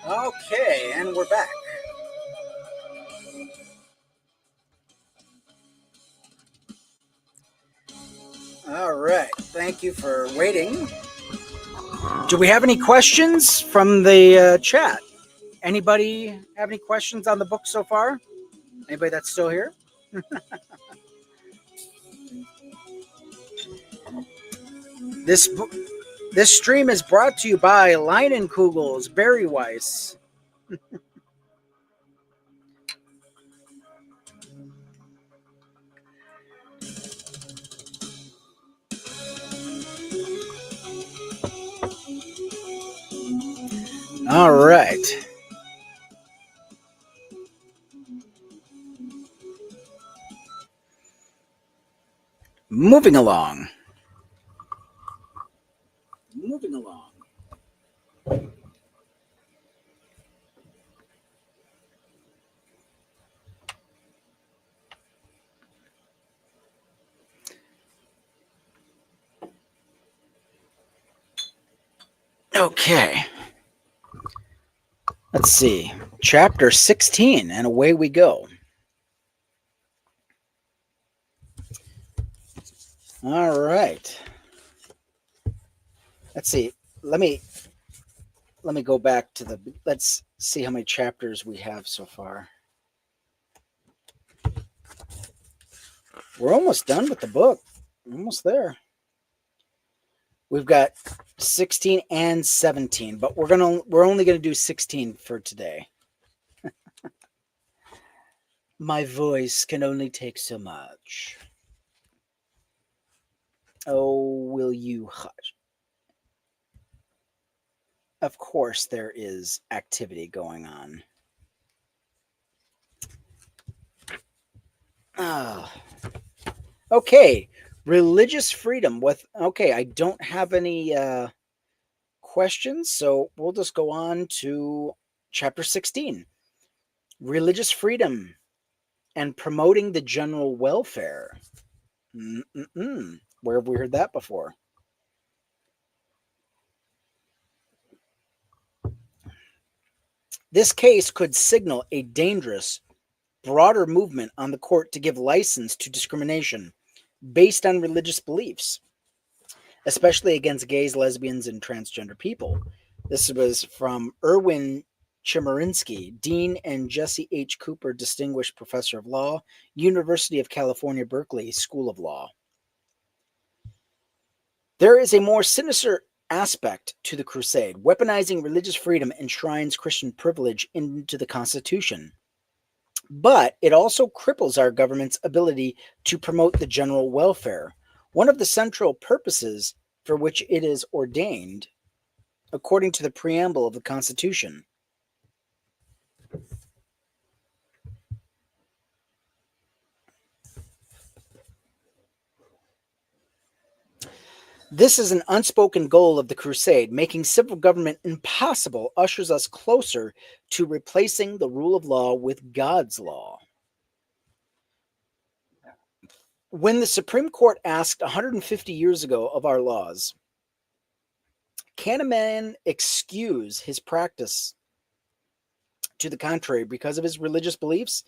Okay, and we're back. All right, thank you for waiting. Do we have any questions from the chat? Anybody have any questions on the book so far? Anybody that's still here? This this stream is brought to you by Leinenkugel's Berry Weiss. All right. Moving along. Moving along. Okay. Let's see. Chapter 16, and away we go. All right. Let's see. Let me go back to let's see how many chapters we have so far. We're almost done with the book. We're almost there. We've got 16 and 17, but we're only gonna do 16 for today. My voice can only take so much. Oh, will you hush? Of course, there is activity going on. Okay, religious freedom. I don't have any questions, so we'll just go on to chapter 16. Religious freedom and promoting the general welfare. Where have we heard that before? This case could signal a dangerous, broader movement on the court to give license to discrimination based on religious beliefs, especially against gays, lesbians, and transgender people. This was from Erwin Chemerinsky, Dean, and Jesse H. Cooper, Distinguished Professor of Law, University of California, Berkeley School of Law. There is a more sinister aspect to the Crusade. Weaponizing religious freedom enshrines Christian privilege into the Constitution. But it also cripples our government's ability to promote the general welfare, one of the central purposes for which it is ordained, according to the preamble of the Constitution. This is an unspoken goal of the Crusade. Making civil government impossible ushers us closer to replacing the rule of law with God's law. When the Supreme Court asked 150 years ago of our laws, can a man excuse his practice to the contrary because of his religious beliefs?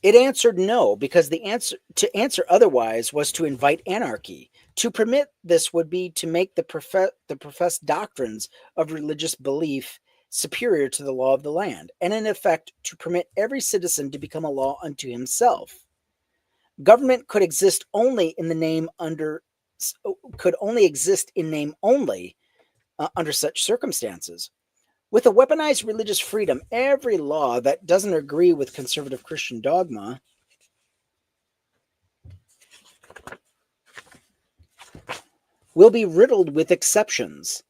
It answered no, because the answer otherwise was to invite anarchy. To permit this would be to make the professed doctrines of religious belief superior to the law of the land, and in effect to permit every citizen to become a law unto himself. Government could exist only in the name under under such circumstances. With a weaponized religious freedom, every law that doesn't agree with conservative Christian dogma will be riddled with exceptions.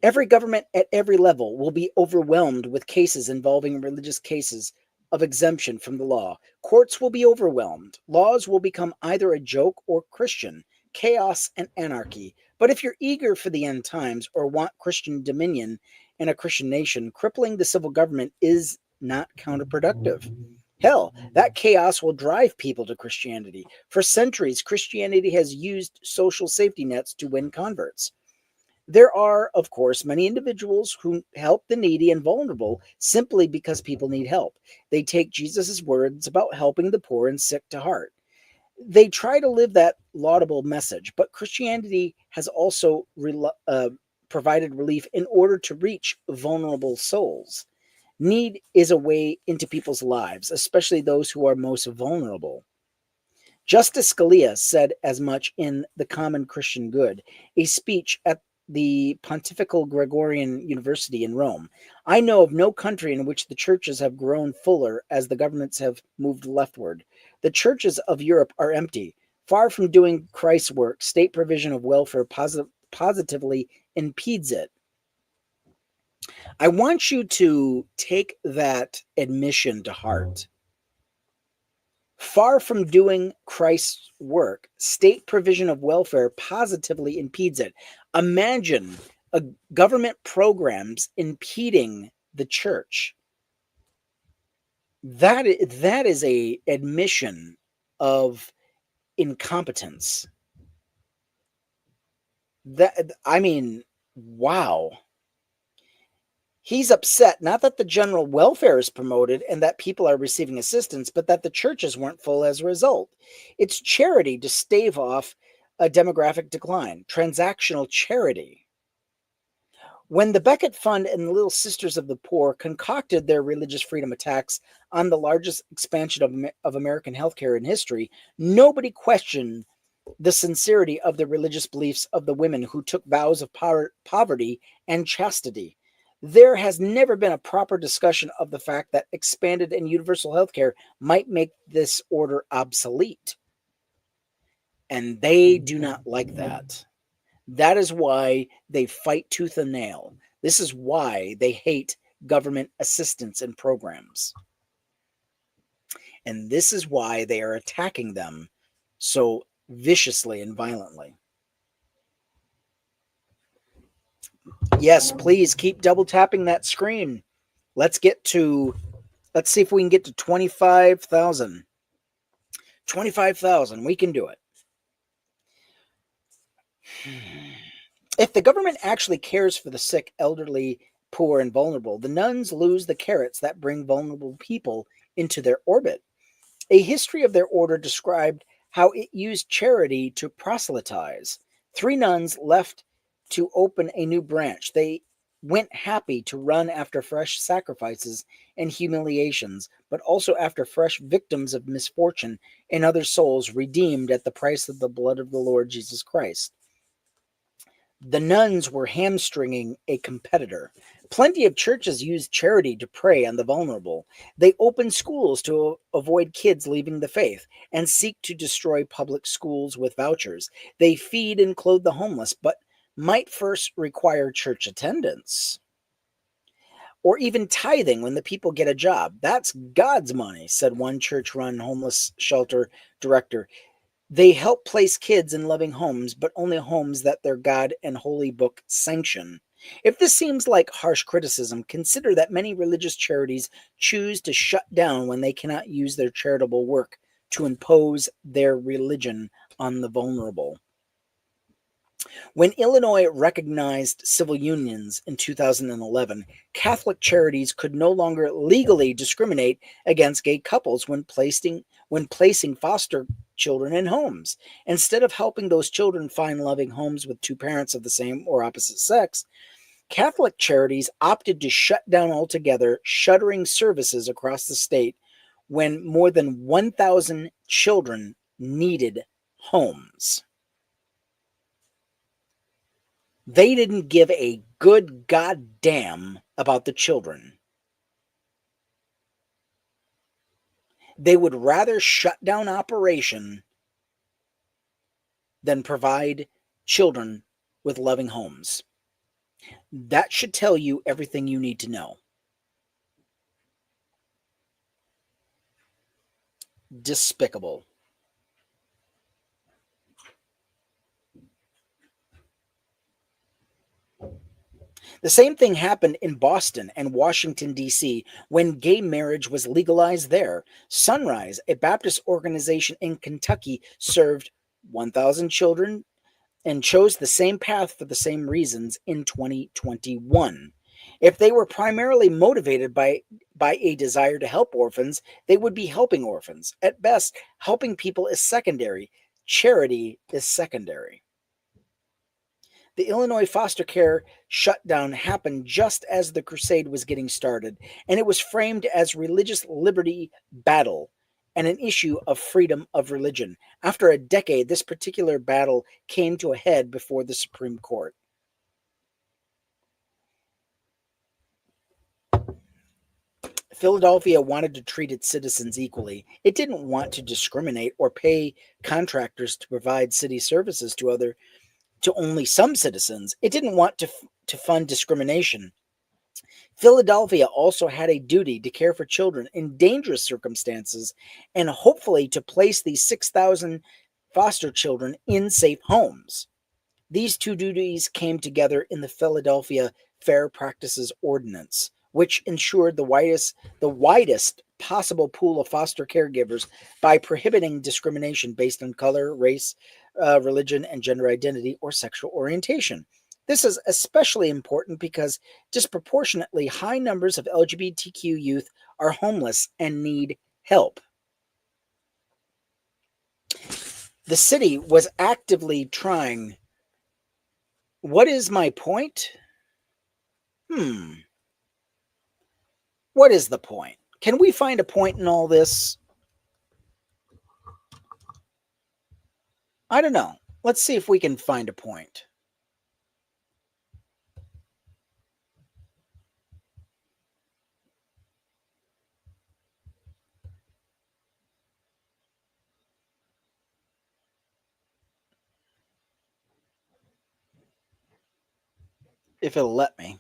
Every government at every level will be overwhelmed with cases involving religious cases of exemption from the law. Courts will be overwhelmed. Laws will become either a joke or Christian. Chaos and anarchy. But if you're eager for the end times or want Christian dominion in a Christian nation, crippling the civil government is not counterproductive. Hell, that chaos will drive people to Christianity. For centuries, Christianity has used social safety nets to win converts. There are, of course, many individuals who help the needy and vulnerable simply because people need help. They take Jesus' words about helping the poor and sick to heart. They try to live that laudable message, but Christianity has also provided relief in order to reach vulnerable souls. Need is a way into people's lives, especially those who are most vulnerable. Justice Scalia said as much in The Common Christian Good, a speech at the Pontifical Gregorian University in Rome. I know of no country in which the churches have grown fuller as the governments have moved leftward. The churches of Europe are empty. Far from doing Christ's work, state provision of welfare positively impedes it. I want you to take that admission to heart. Far from doing Christ's work, state provision of welfare positively impedes it. Imagine government programs impeding the church. That is a admission of incompetence. I mean, wow. He's upset not that the general welfare is promoted and that people are receiving assistance, but that the churches weren't full as a result. It's charity to stave off a demographic decline, transactional charity. When the Becket Fund and the Little Sisters of the Poor concocted their religious freedom attacks on the largest expansion of American healthcare in history, nobody questioned the sincerity of the religious beliefs of the women who took vows of poverty and chastity. There has never been a proper discussion of the fact that expanded and universal healthcare might make this order obsolete. And they do not like that. That is why they fight tooth and nail. This is why they hate government assistance and programs. And this is why they are attacking them so viciously and violently. Yes, please keep double tapping that screen. Let's see if we can get to 25,000. 25,000, we can do it. If the government actually cares for the sick, elderly, poor, and vulnerable, the nuns lose the carrots that bring vulnerable people into their orbit. A history of their order described how it used charity to proselytize. 3 nuns left to open a new branch. They went happy to run after fresh sacrifices and humiliations, but also after fresh victims of misfortune and other souls redeemed at the price of the blood of the Lord Jesus Christ. The nuns were hamstringing a competitor. Plenty of churches use charity to prey on the vulnerable. They open schools to avoid kids leaving the faith and seek to destroy public schools with vouchers. They feed and clothe the homeless, but might first require church attendance or even tithing when the people get a job. That's God's money, said one church-run homeless shelter director. They help place kids in loving homes, but only homes that their God and holy book sanction. If this seems like harsh criticism, consider that many religious charities choose to shut down when they cannot use their charitable work to impose their religion on the vulnerable. When Illinois recognized civil unions in 2011, Catholic charities could no longer legally discriminate against gay couples when placing foster children in homes. Instead of helping those children find loving homes with 2 parents of the same or opposite sex, Catholic charities opted to shut down altogether, shuttering services across the state when more than 1,000 children needed homes. They didn't give a good goddamn about the children. They would rather shut down operation than provide children with loving homes. That should tell you everything you need to know. Despicable. The same thing happened in Boston and Washington, D.C., when gay marriage was legalized there. Sunrise, a Baptist organization in Kentucky, served 1,000 children and chose the same path for the same reasons in 2021. If they were primarily motivated by a desire to help orphans, they would be helping orphans. At best, helping people is secondary. Charity is secondary. The Illinois foster care shutdown happened just as the Crusade was getting started, and it was framed as religious liberty battle and an issue of freedom of religion. After a decade, this particular battle came to a head before the Supreme Court. Philadelphia wanted to treat its citizens equally. It didn't want to discriminate or pay contractors to provide city services to only some citizens. It didn't want to fund discrimination. Philadelphia also had a duty to care for children in dangerous circumstances and hopefully to place these 6,000 foster children in safe homes. These 2 duties came together in the Philadelphia Fair Practices Ordinance, which ensured the widest possible pool of foster caregivers by prohibiting discrimination based on color, race, religion, and gender identity or sexual orientation. This is especially important because disproportionately high numbers of LGBTQ youth are homeless and need help. The city was actively trying. What is my point? What is the point? Can we find a point in all this? I don't know. Let's see if we can find a point. If it'll let me.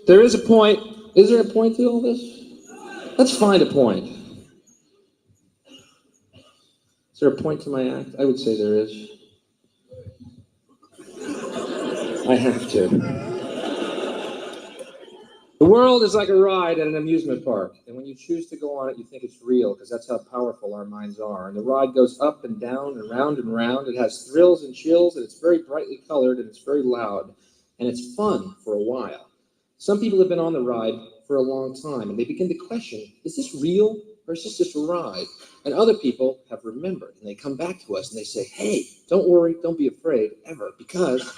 There is a point. Is there a point to all this? Let's find a point. Is there a point to my act? I would say there is. I have to. The world is like a ride at an amusement park, and when you choose to go on it, you think it's real, because that's how powerful our minds are. And the ride goes up and down and round and round. It has thrills and chills, and it's very brightly colored, and it's very loud, and it's fun for a while. Some people have been on the ride for a long time, and they begin to question, is this real, or is this just a ride? And other people have remembered, and they come back to us, and they say, hey, don't worry, don't be afraid, ever, because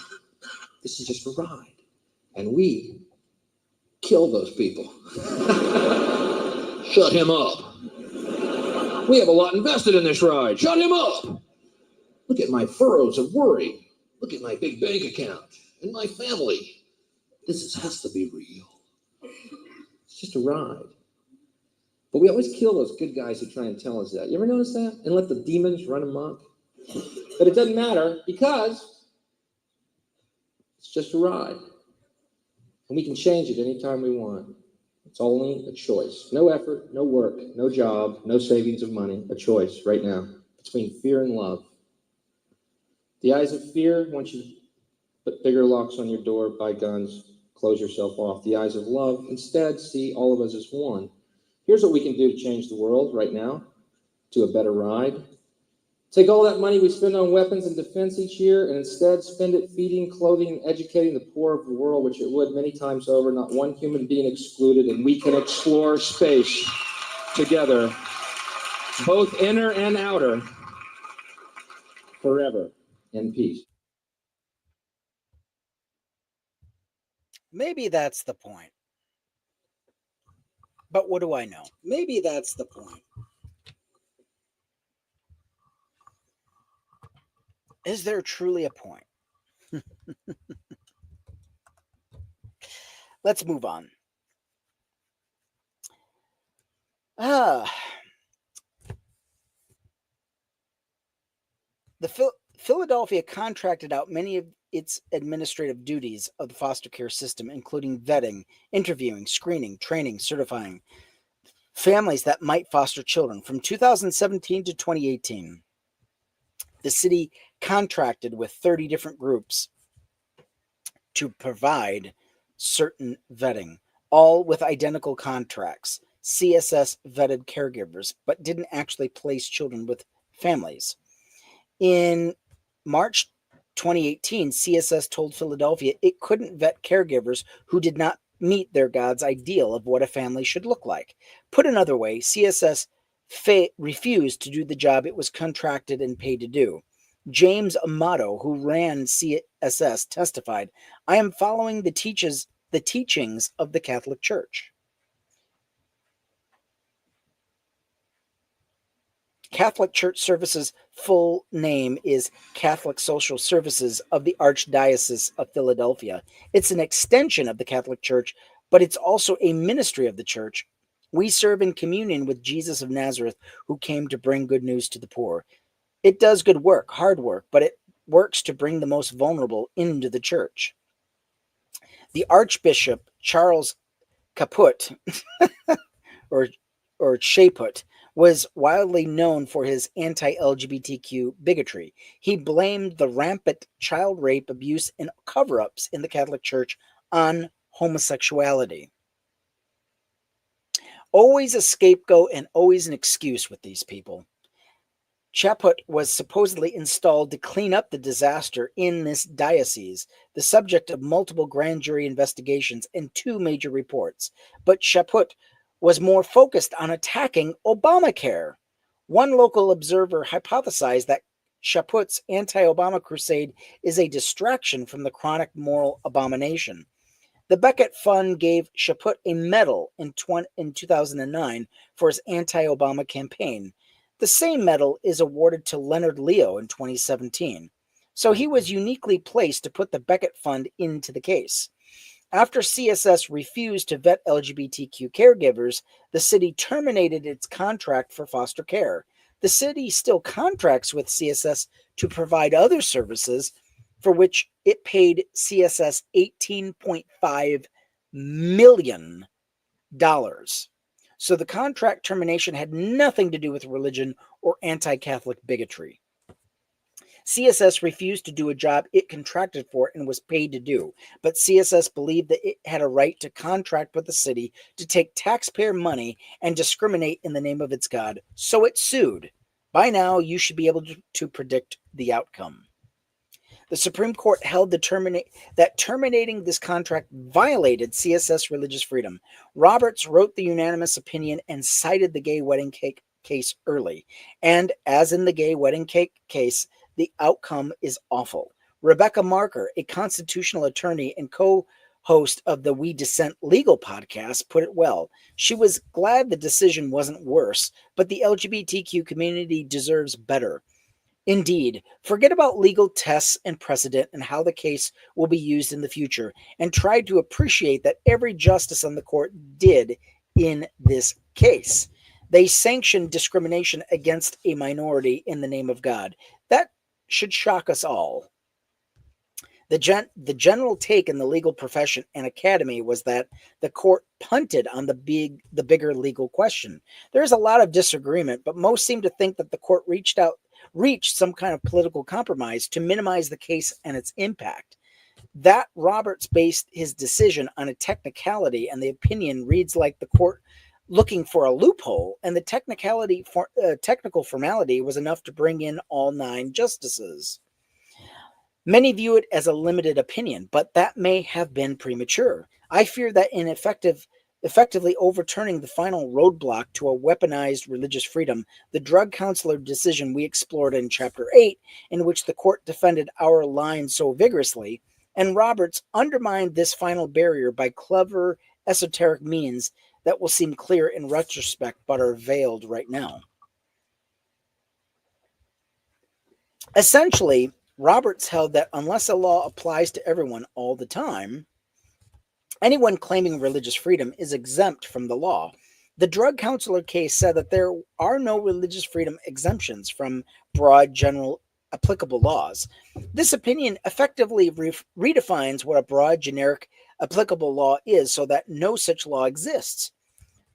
this is just a ride. And we kill those people. Shut him up. We have a lot invested in this ride. Shut him up. Look at my furrows of worry. Look at my big bank account and my family. Has to be real. It's just a ride. But we always kill those good guys who try and tell us that. You ever notice that? And let the demons run amok? But it doesn't matter because it's just a ride. And we can change it anytime we want. It's only a choice. No effort, no work, no job, no savings of money. A choice right now between fear and love. The eyes of fear want you to put bigger locks on your door, buy guns, close yourself off. The eyes of love instead see all of us as one. Here's what we can do to change the world right now to a better ride. Take all that money we spend on weapons and defense each year and instead spend it feeding, clothing, and educating the poor of the world, which it would many times over, not one human being excluded, and we can explore space together, both inner and outer, forever in peace. Maybe that's the point. But what do I know? Maybe that's the point. Is there truly a point? Let's move on. The Philadelphia contracted out many of its administrative duties of the foster care system, including vetting, interviewing, screening, training, certifying families that might foster children. From 2017 to 2018, the city contracted with 30 different groups to provide certain vetting, all with identical contracts. CSS vetted caregivers, but didn't actually place children with families. In March 2018, CSS told Philadelphia it couldn't vet caregivers who did not meet their God's ideal of what a family should look like. Put another way, CSS refused to do the job it was contracted and paid to do. James Amato, who ran CSS, testified, I am following the teachings of the Catholic Church. Catholic Church Services' full name is Catholic Social Services of the Archdiocese of Philadelphia. It's an extension of the Catholic Church, but it's also a ministry of the Church. We serve in communion with Jesus of Nazareth, who came to bring good news to the poor. It does good work, hard work, but it works to bring the most vulnerable into the Church. The Archbishop Charles Caput, or or Chaput, was widely known for his anti-LGBTQ bigotry. He blamed the rampant child rape, abuse, and cover-ups in the Catholic Church on homosexuality. Always a scapegoat and always an excuse with these people. Chaput was supposedly installed to clean up the disaster in this diocese, the subject of multiple grand jury investigations and 2 major reports. But Chaput was more focused on attacking Obamacare. One local observer hypothesized that Chaput's anti-Obama crusade is a distraction from the chronic moral abomination. The Becket Fund gave Chaput a medal in 2009 for his anti-Obama campaign. The same medal is awarded to Leonard Leo in 2017. So he was uniquely placed to put the Becket Fund into the case. After CSS refused to vet LGBTQ caregivers, the city terminated its contract for foster care. The city still contracts with CSS to provide other services, for which it paid CSS $18.5 million. So the contract termination had nothing to do with religion or anti-Catholic bigotry. CSS refused to do a job it contracted for and was paid to do, but CSS believed that it had a right to contract with the city to take taxpayer money and discriminate in the name of its God, so it sued. By now, you should be able to predict the outcome. The Supreme Court held that terminating this contract violated CSS religious freedom. Roberts wrote the unanimous opinion and cited the gay wedding cake case early. And as in the gay wedding cake case, the outcome is awful. Rebecca Marker, a constitutional attorney and co-host of the We Dissent Legal podcast, put it well. She was glad the decision wasn't worse, but the LGBTQ community deserves better. Indeed, forget about legal tests and precedent and how the case will be used in the future, and try to appreciate that every justice on the court did in this case. They sanctioned discrimination against a minority in the name of God. That should shock us all. The general take in the legal profession and academy was that the court punted on the bigger legal question. There's a lot of disagreement, but most seem to think that the court reached some kind of political compromise to minimize the case and its impact. That Roberts based his decision on a technicality, and the opinion reads like the court looking for a loophole, and the technical formality was enough to bring in all 9 justices. Many view it as a limited opinion, but that may have been premature. I fear that in effectively overturning the final roadblock to a weaponized religious freedom, the drug counselor decision we explored in Chapter 8, in which the court defended our line so vigorously, and Roberts undermined this final barrier by clever, esoteric means that will seem clear in retrospect but are veiled right now. Essentially, Roberts held that unless a law applies to everyone all the time, anyone claiming religious freedom is exempt from the law. The drug counselor case said that there are no religious freedom exemptions from broad, general, applicable laws. This opinion effectively redefines what a broad, generic, applicable law is so that no such law exists.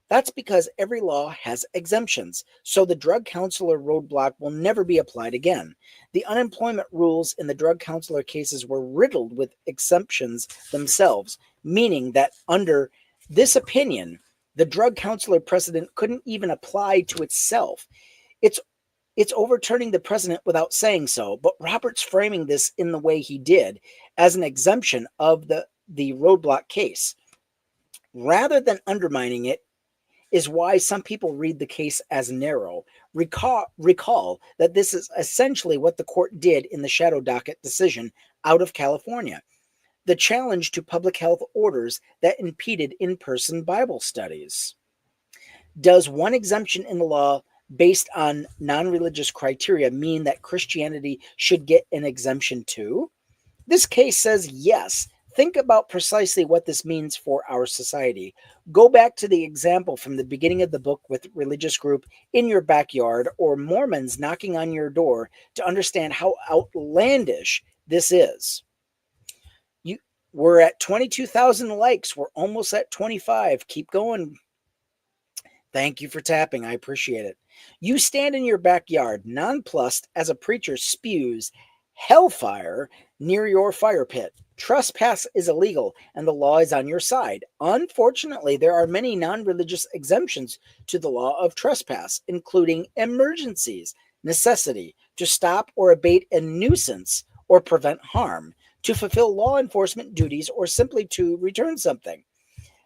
That's because every law has exemptions, so the drug counselor roadblock will never be applied again. The unemployment rules in the drug counselor cases were riddled with exemptions themselves, meaning that under this opinion, the drug counselor precedent couldn't even apply to itself. It's overturning the precedent without saying so, but Roberts framing this in the way he did as an exemption of the roadblock case, rather than undermining it, is why some people read the case as narrow. Recall that this is essentially what the court did in the shadow docket decision out of California, the challenge to public health orders that impeded in-person Bible studies. Does one exemption in the law based on non-religious criteria mean that Christianity should get an exemption too? This case says yes. Think about precisely what this means for our society. Go back to the example from the beginning of the book with religious group in your backyard or Mormons knocking on your door to understand how outlandish this is. We're at 22,000 likes. We're almost at 25. Keep going. Thank you for tapping. I appreciate it. You stand in your backyard, nonplussed as a preacher spews hellfire near your fire pit. Trespass is illegal and the law is on your side. Unfortunately, there are many non religious exemptions to the law of trespass, including emergencies, necessity, to stop or abate a nuisance or prevent harm, to fulfill law enforcement duties, or simply to return something.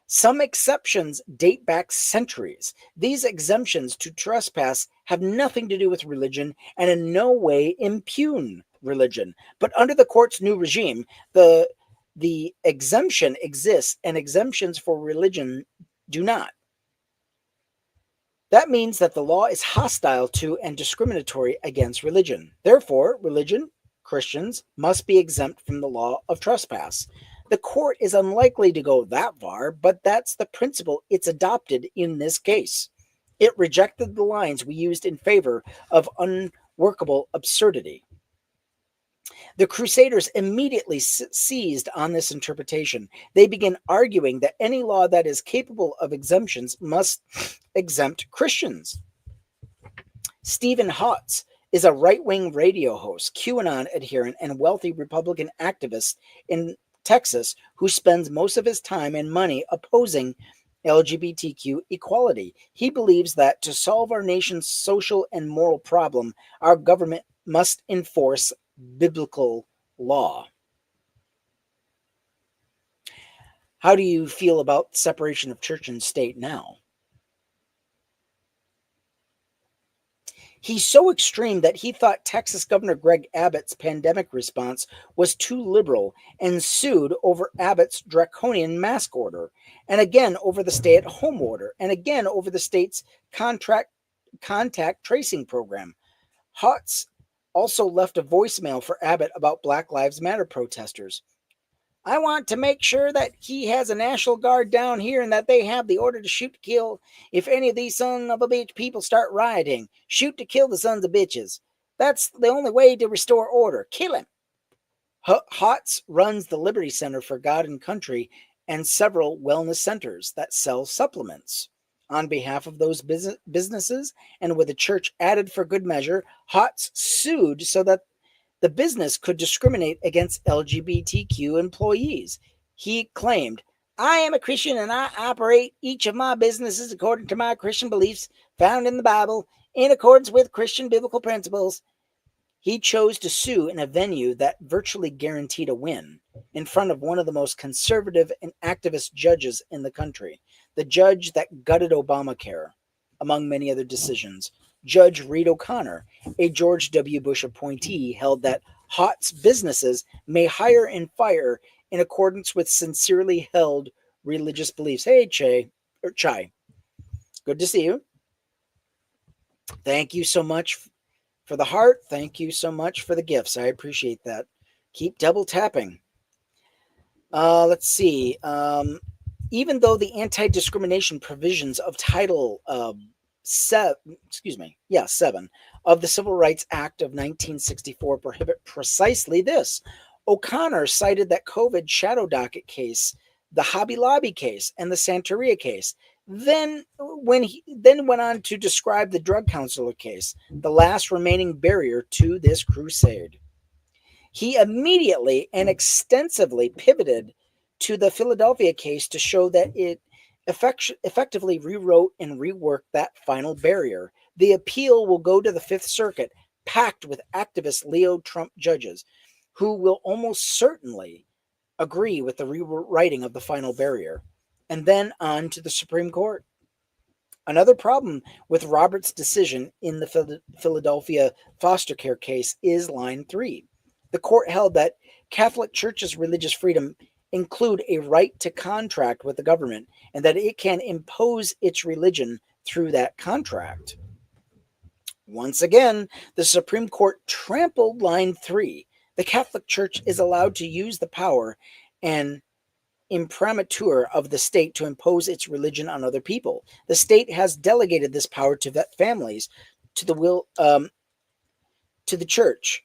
Some exceptions date back centuries. These exemptions to trespass have nothing to do with religion and in no way impugn religion. But under the court's new regime, the exemption exists and exemptions for religion do not. That means that the law is hostile to and discriminatory against religion. Therefore, religion, Christians, must be exempt from the law of trespass. The court is unlikely to go that far, but that's the principle it's adopted in this case. It rejected the lines we used in favor of unworkable absurdity. The Crusaders immediately seized on this interpretation. They begin arguing that any law that is capable of exemptions must exempt Christians. Stephen Hotz is a right-wing radio host, QAnon adherent, and wealthy Republican activist in Texas who spends most of his time and money opposing LGBTQ equality. He believes that to solve our nation's social and moral problem, our government must enforce biblical law. How do you feel about separation of church and state now? He's so extreme that he thought Texas Governor Greg Abbott's pandemic response was too liberal and sued over Abbott's draconian mask order, and again over the stay-at-home order, and again over the state's contact tracing program. Hotz also left a voicemail for Abbott about Black Lives Matter protesters. I want to make sure that he has a National Guard down here and that they have the order to shoot to kill if any of these son of a bitch people start rioting. Shoot to kill the sons of bitches. That's the only way to restore order. Kill him. Hotz runs the Liberty Center for God and Country and several wellness centers that sell supplements. On behalf of those businesses and with the church added for good measure, Hotz sued so that the business could discriminate against LGBTQ employees. He claimed, I am a Christian and I operate each of my businesses according to my Christian beliefs found in the Bible in accordance with Christian biblical principles. He chose to sue in a venue that virtually guaranteed a win in front of one of the most conservative and activist judges in the country, the judge that gutted Obamacare, among many other decisions. Judge Reed O'Connor, a George W. Bush appointee, held that Hotz's businesses may hire and fire in accordance with sincerely held religious beliefs. Hey, Chai, good to see you. Thank you so much for the heart. Thank you so much for the gifts. I appreciate that. Keep double tapping. Let's see. Even though the anti-discrimination provisions of Title 7 of the Civil Rights Act of 1964 prohibit precisely this, O'Connor cited that COVID shadow docket case, the Hobby Lobby case, and the Santeria case. Then went on to describe the drug counselor case, the last remaining barrier to this crusade. He immediately and extensively pivoted to the Philadelphia case to show that it effectively rewrote and reworked that final barrier. The appeal will go to the Fifth Circuit, packed with activist Leo Trump judges, who will almost certainly agree with the rewriting of the final barrier, and then on to the Supreme Court. Another problem with Roberts' decision in the Philadelphia foster care case is line 3. The court held that Catholic Church's religious freedom include a right to contract with the government and that it can impose its religion through that contract. Once again, the Supreme Court trampled line 3. The Catholic Church is allowed to use the power and imprimatur of the state to impose its religion on other people. The state has delegated this power to vet families, to the church.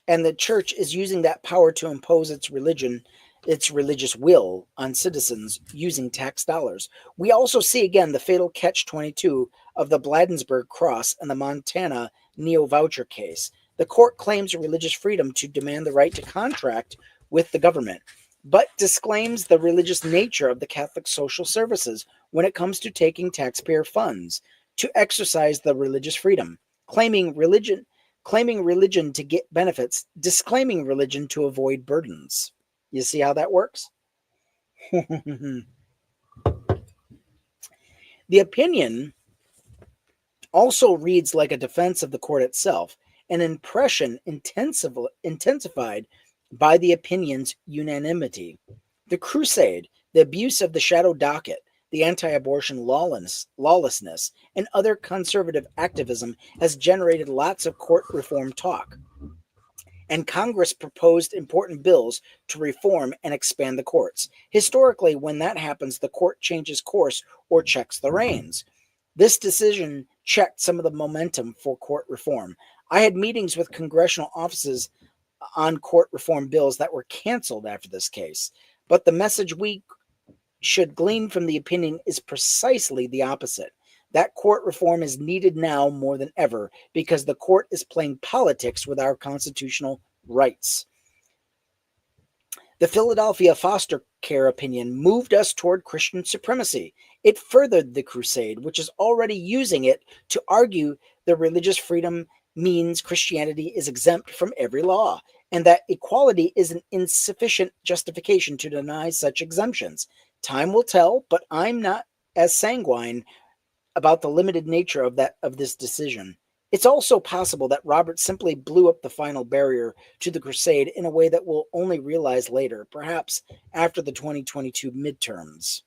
And the church is using that power to impose its religious will on citizens using tax dollars. We also see again the fatal catch-22 of the Bladensburg Cross and the Montana neo-voucher case. The court claims religious freedom to demand the right to contract with the government, but disclaims the religious nature of the Catholic social services when it comes to taking taxpayer funds to exercise the religious freedom, claiming religion to get benefits, disclaiming religion to avoid burdens. You see how that works? The opinion also reads like a defense of the court itself, an impression intensified by the opinion's unanimity. The Crusade, the abuse of the shadow docket, the anti-abortion lawlessness, and other conservative activism has generated lots of court reform talk. And Congress proposed important bills to reform and expand the courts. Historically, when that happens, the court changes course or checks the reins. This decision checked some of the momentum for court reform. I had meetings with congressional offices on court reform bills that were canceled after this case. But the message we should glean from the opinion is precisely the opposite. That court reform is needed now more than ever because the court is playing politics with our constitutional rights. The Philadelphia foster care opinion moved us toward Christian supremacy. It furthered the crusade, which is already using it to argue that religious freedom means Christianity is exempt from every law, and that equality is an insufficient justification to deny such exemptions. Time will tell, but I'm not as sanguine about the limited nature of this decision. It's also possible that Robert simply blew up the final barrier to the crusade in a way that we'll only realize later, perhaps after the 2022 midterms.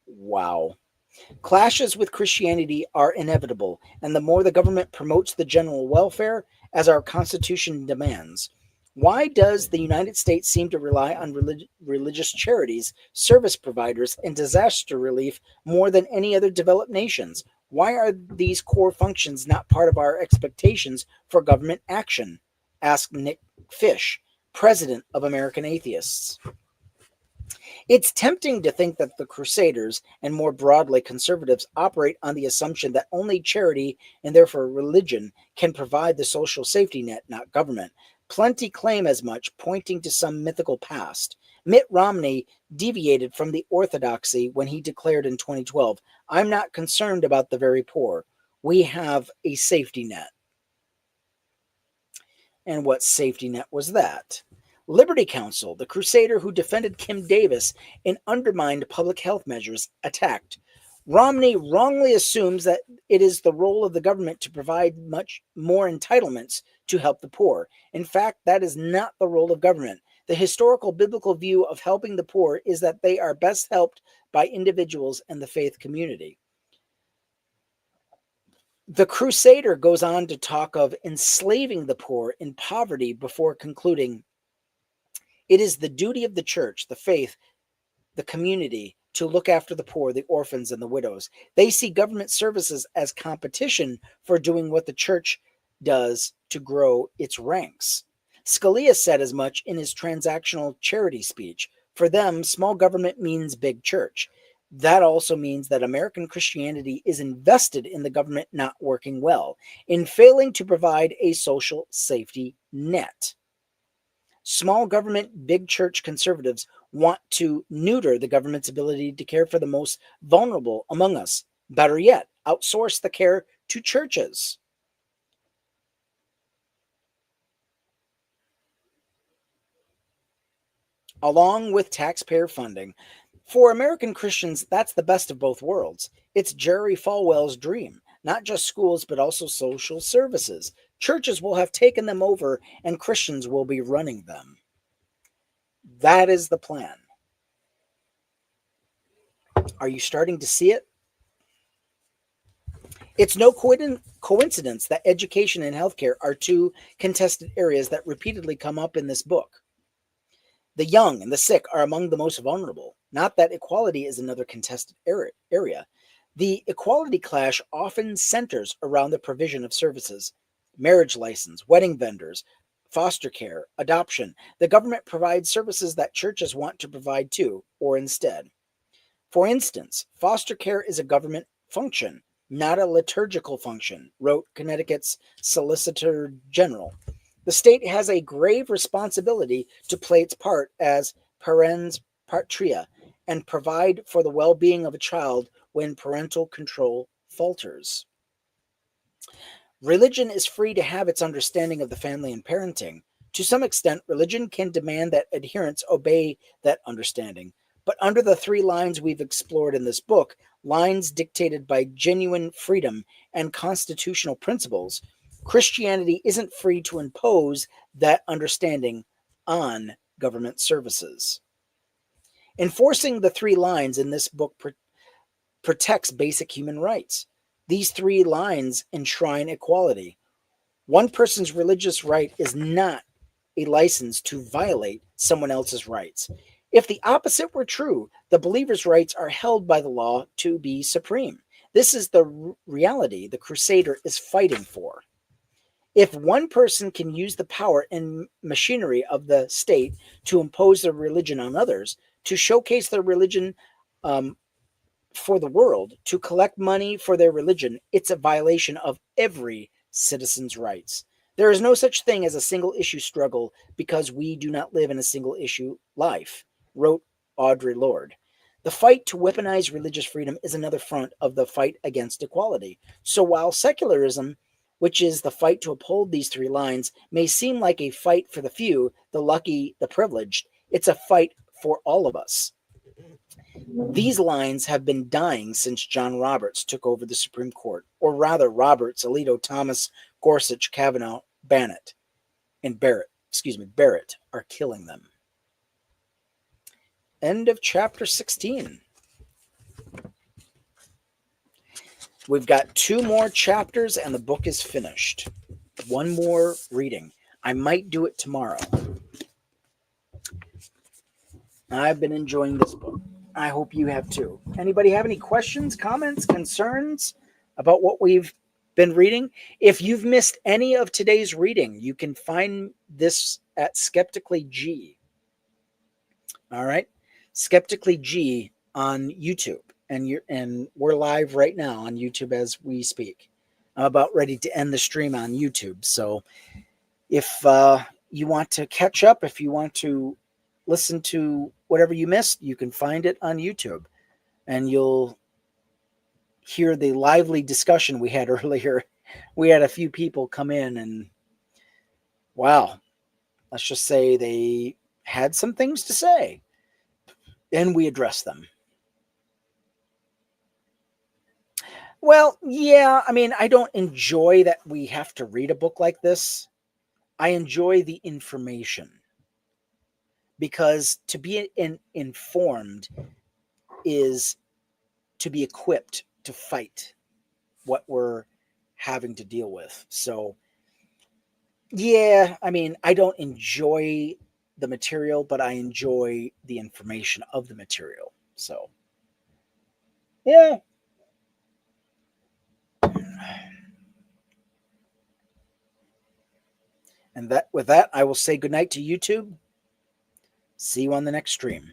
Wow. Clashes with Christianity are inevitable, and the more the government promotes the general welfare, as our Constitution demands. Why does the United States seem to rely on religious charities, service providers, and disaster relief more than any other developed nations? Why are these core functions not part of our expectations for government action? Asked Nick Fish, president of American Atheists. It's tempting to think that the Crusaders, and more broadly conservatives, operate on the assumption that only charity, and therefore religion, can provide the social safety net, not government. Plenty claim as much, pointing to some mythical past. Mitt Romney deviated from the orthodoxy when he declared in 2012, "I'm not concerned about the very poor. We have a safety net." And what safety net was that? Liberty Counsel, the crusader who defended Kim Davis and undermined public health measures, attacked. Romney wrongly assumes that it is the role of the government to provide much more entitlements to help the poor. In fact, that is not the role of government. The historical biblical view of helping the poor is that they are best helped by individuals and the faith community. The crusader goes on to talk of enslaving the poor in poverty before concluding, "It is the duty of the church, the faith, the community to look after the poor, the orphans, and the widows." They see government services as competition for doing what the church does to grow its ranks. Scalia said as much in his transactional charity speech. For them, small government means big church. That also means that American Christianity is invested in the government not working well, in failing to provide a social safety net. Small government, big church conservatives want to neuter the government's ability to care for the most vulnerable among us. Better yet, outsource the care to churches. Along with taxpayer funding. For American Christians, that's the best of both worlds. It's Jerry Falwell's dream. Not just schools, but also social services. Churches will have taken them over, and Christians will be running them. That is the plan. Are you starting to see it? It's no coincidence that education and healthcare are two contested areas that repeatedly come up in this book. The young and the sick are among the most vulnerable. Not that equality is another contested area. The equality clash often centers around the provision of services. marriage license, wedding vendors, foster care, adoption. The government provides services that churches want to provide too, or instead. For instance, foster care is a government function, not a liturgical function, wrote Connecticut's Solicitor General. The state has a grave responsibility to play its part as parens patria and provide for the well-being of a child when parental control falters. Religion is free to have its understanding of the family and parenting. To some extent, religion can demand that adherents obey that understanding. But under the three lines we've explored in this book, lines dictated by genuine freedom and constitutional principles, Christianity isn't free to impose that understanding on government services. Enforcing the three lines in this book protects basic human rights. These three lines enshrine equality. One person's religious right is not a license to violate someone else's rights. If the opposite were true, the believer's rights are held by the law to be supreme. This is the reality the Crusader is fighting for. If one person can use the power and machinery of the state to impose their religion on others, to showcase their religion for the world, to collect money for their religion, it's a violation of every citizen's rights. There is no such thing as a single issue struggle because we do not live in a single issue life, wrote Audre Lorde. The fight to weaponize religious freedom is another front of the fight against equality. So while secularism, which is the fight to uphold these three lines, may seem like a fight for the few, the lucky, the privileged, it's a fight for all of us. These lines have been dying since John Roberts took over the Supreme Court, or rather Roberts, Alito, Thomas, Gorsuch, Kavanaugh, Barrett are killing them. End of chapter 16. We've got 2 more chapters and the book is finished. One more reading. I might do it tomorrow. I've been enjoying this book. I hope you have too. Anybody have any questions, comments, concerns about what we've been reading? If you've missed any of today's reading, you can find this at Skeptically G. All right? Skeptically G on YouTube. And we're live right now on YouTube as we speak. I'm about ready to end the stream on YouTube. So if you want to catch up, if you want to listen to whatever you missed, you can find it on YouTube. And you'll hear the lively discussion we had earlier. We had a few people come in and, wow, let's just say they had some things to say. And we addressed them. Well, yeah, I mean, I don't enjoy that we have to read a book like this. I enjoy the information. Because to be informed is to be equipped to fight what we're having to deal with. So, yeah, I mean, I don't enjoy the material, but I enjoy the information of the material. So, yeah. And with that, I will say goodnight to YouTube. See you on the next stream.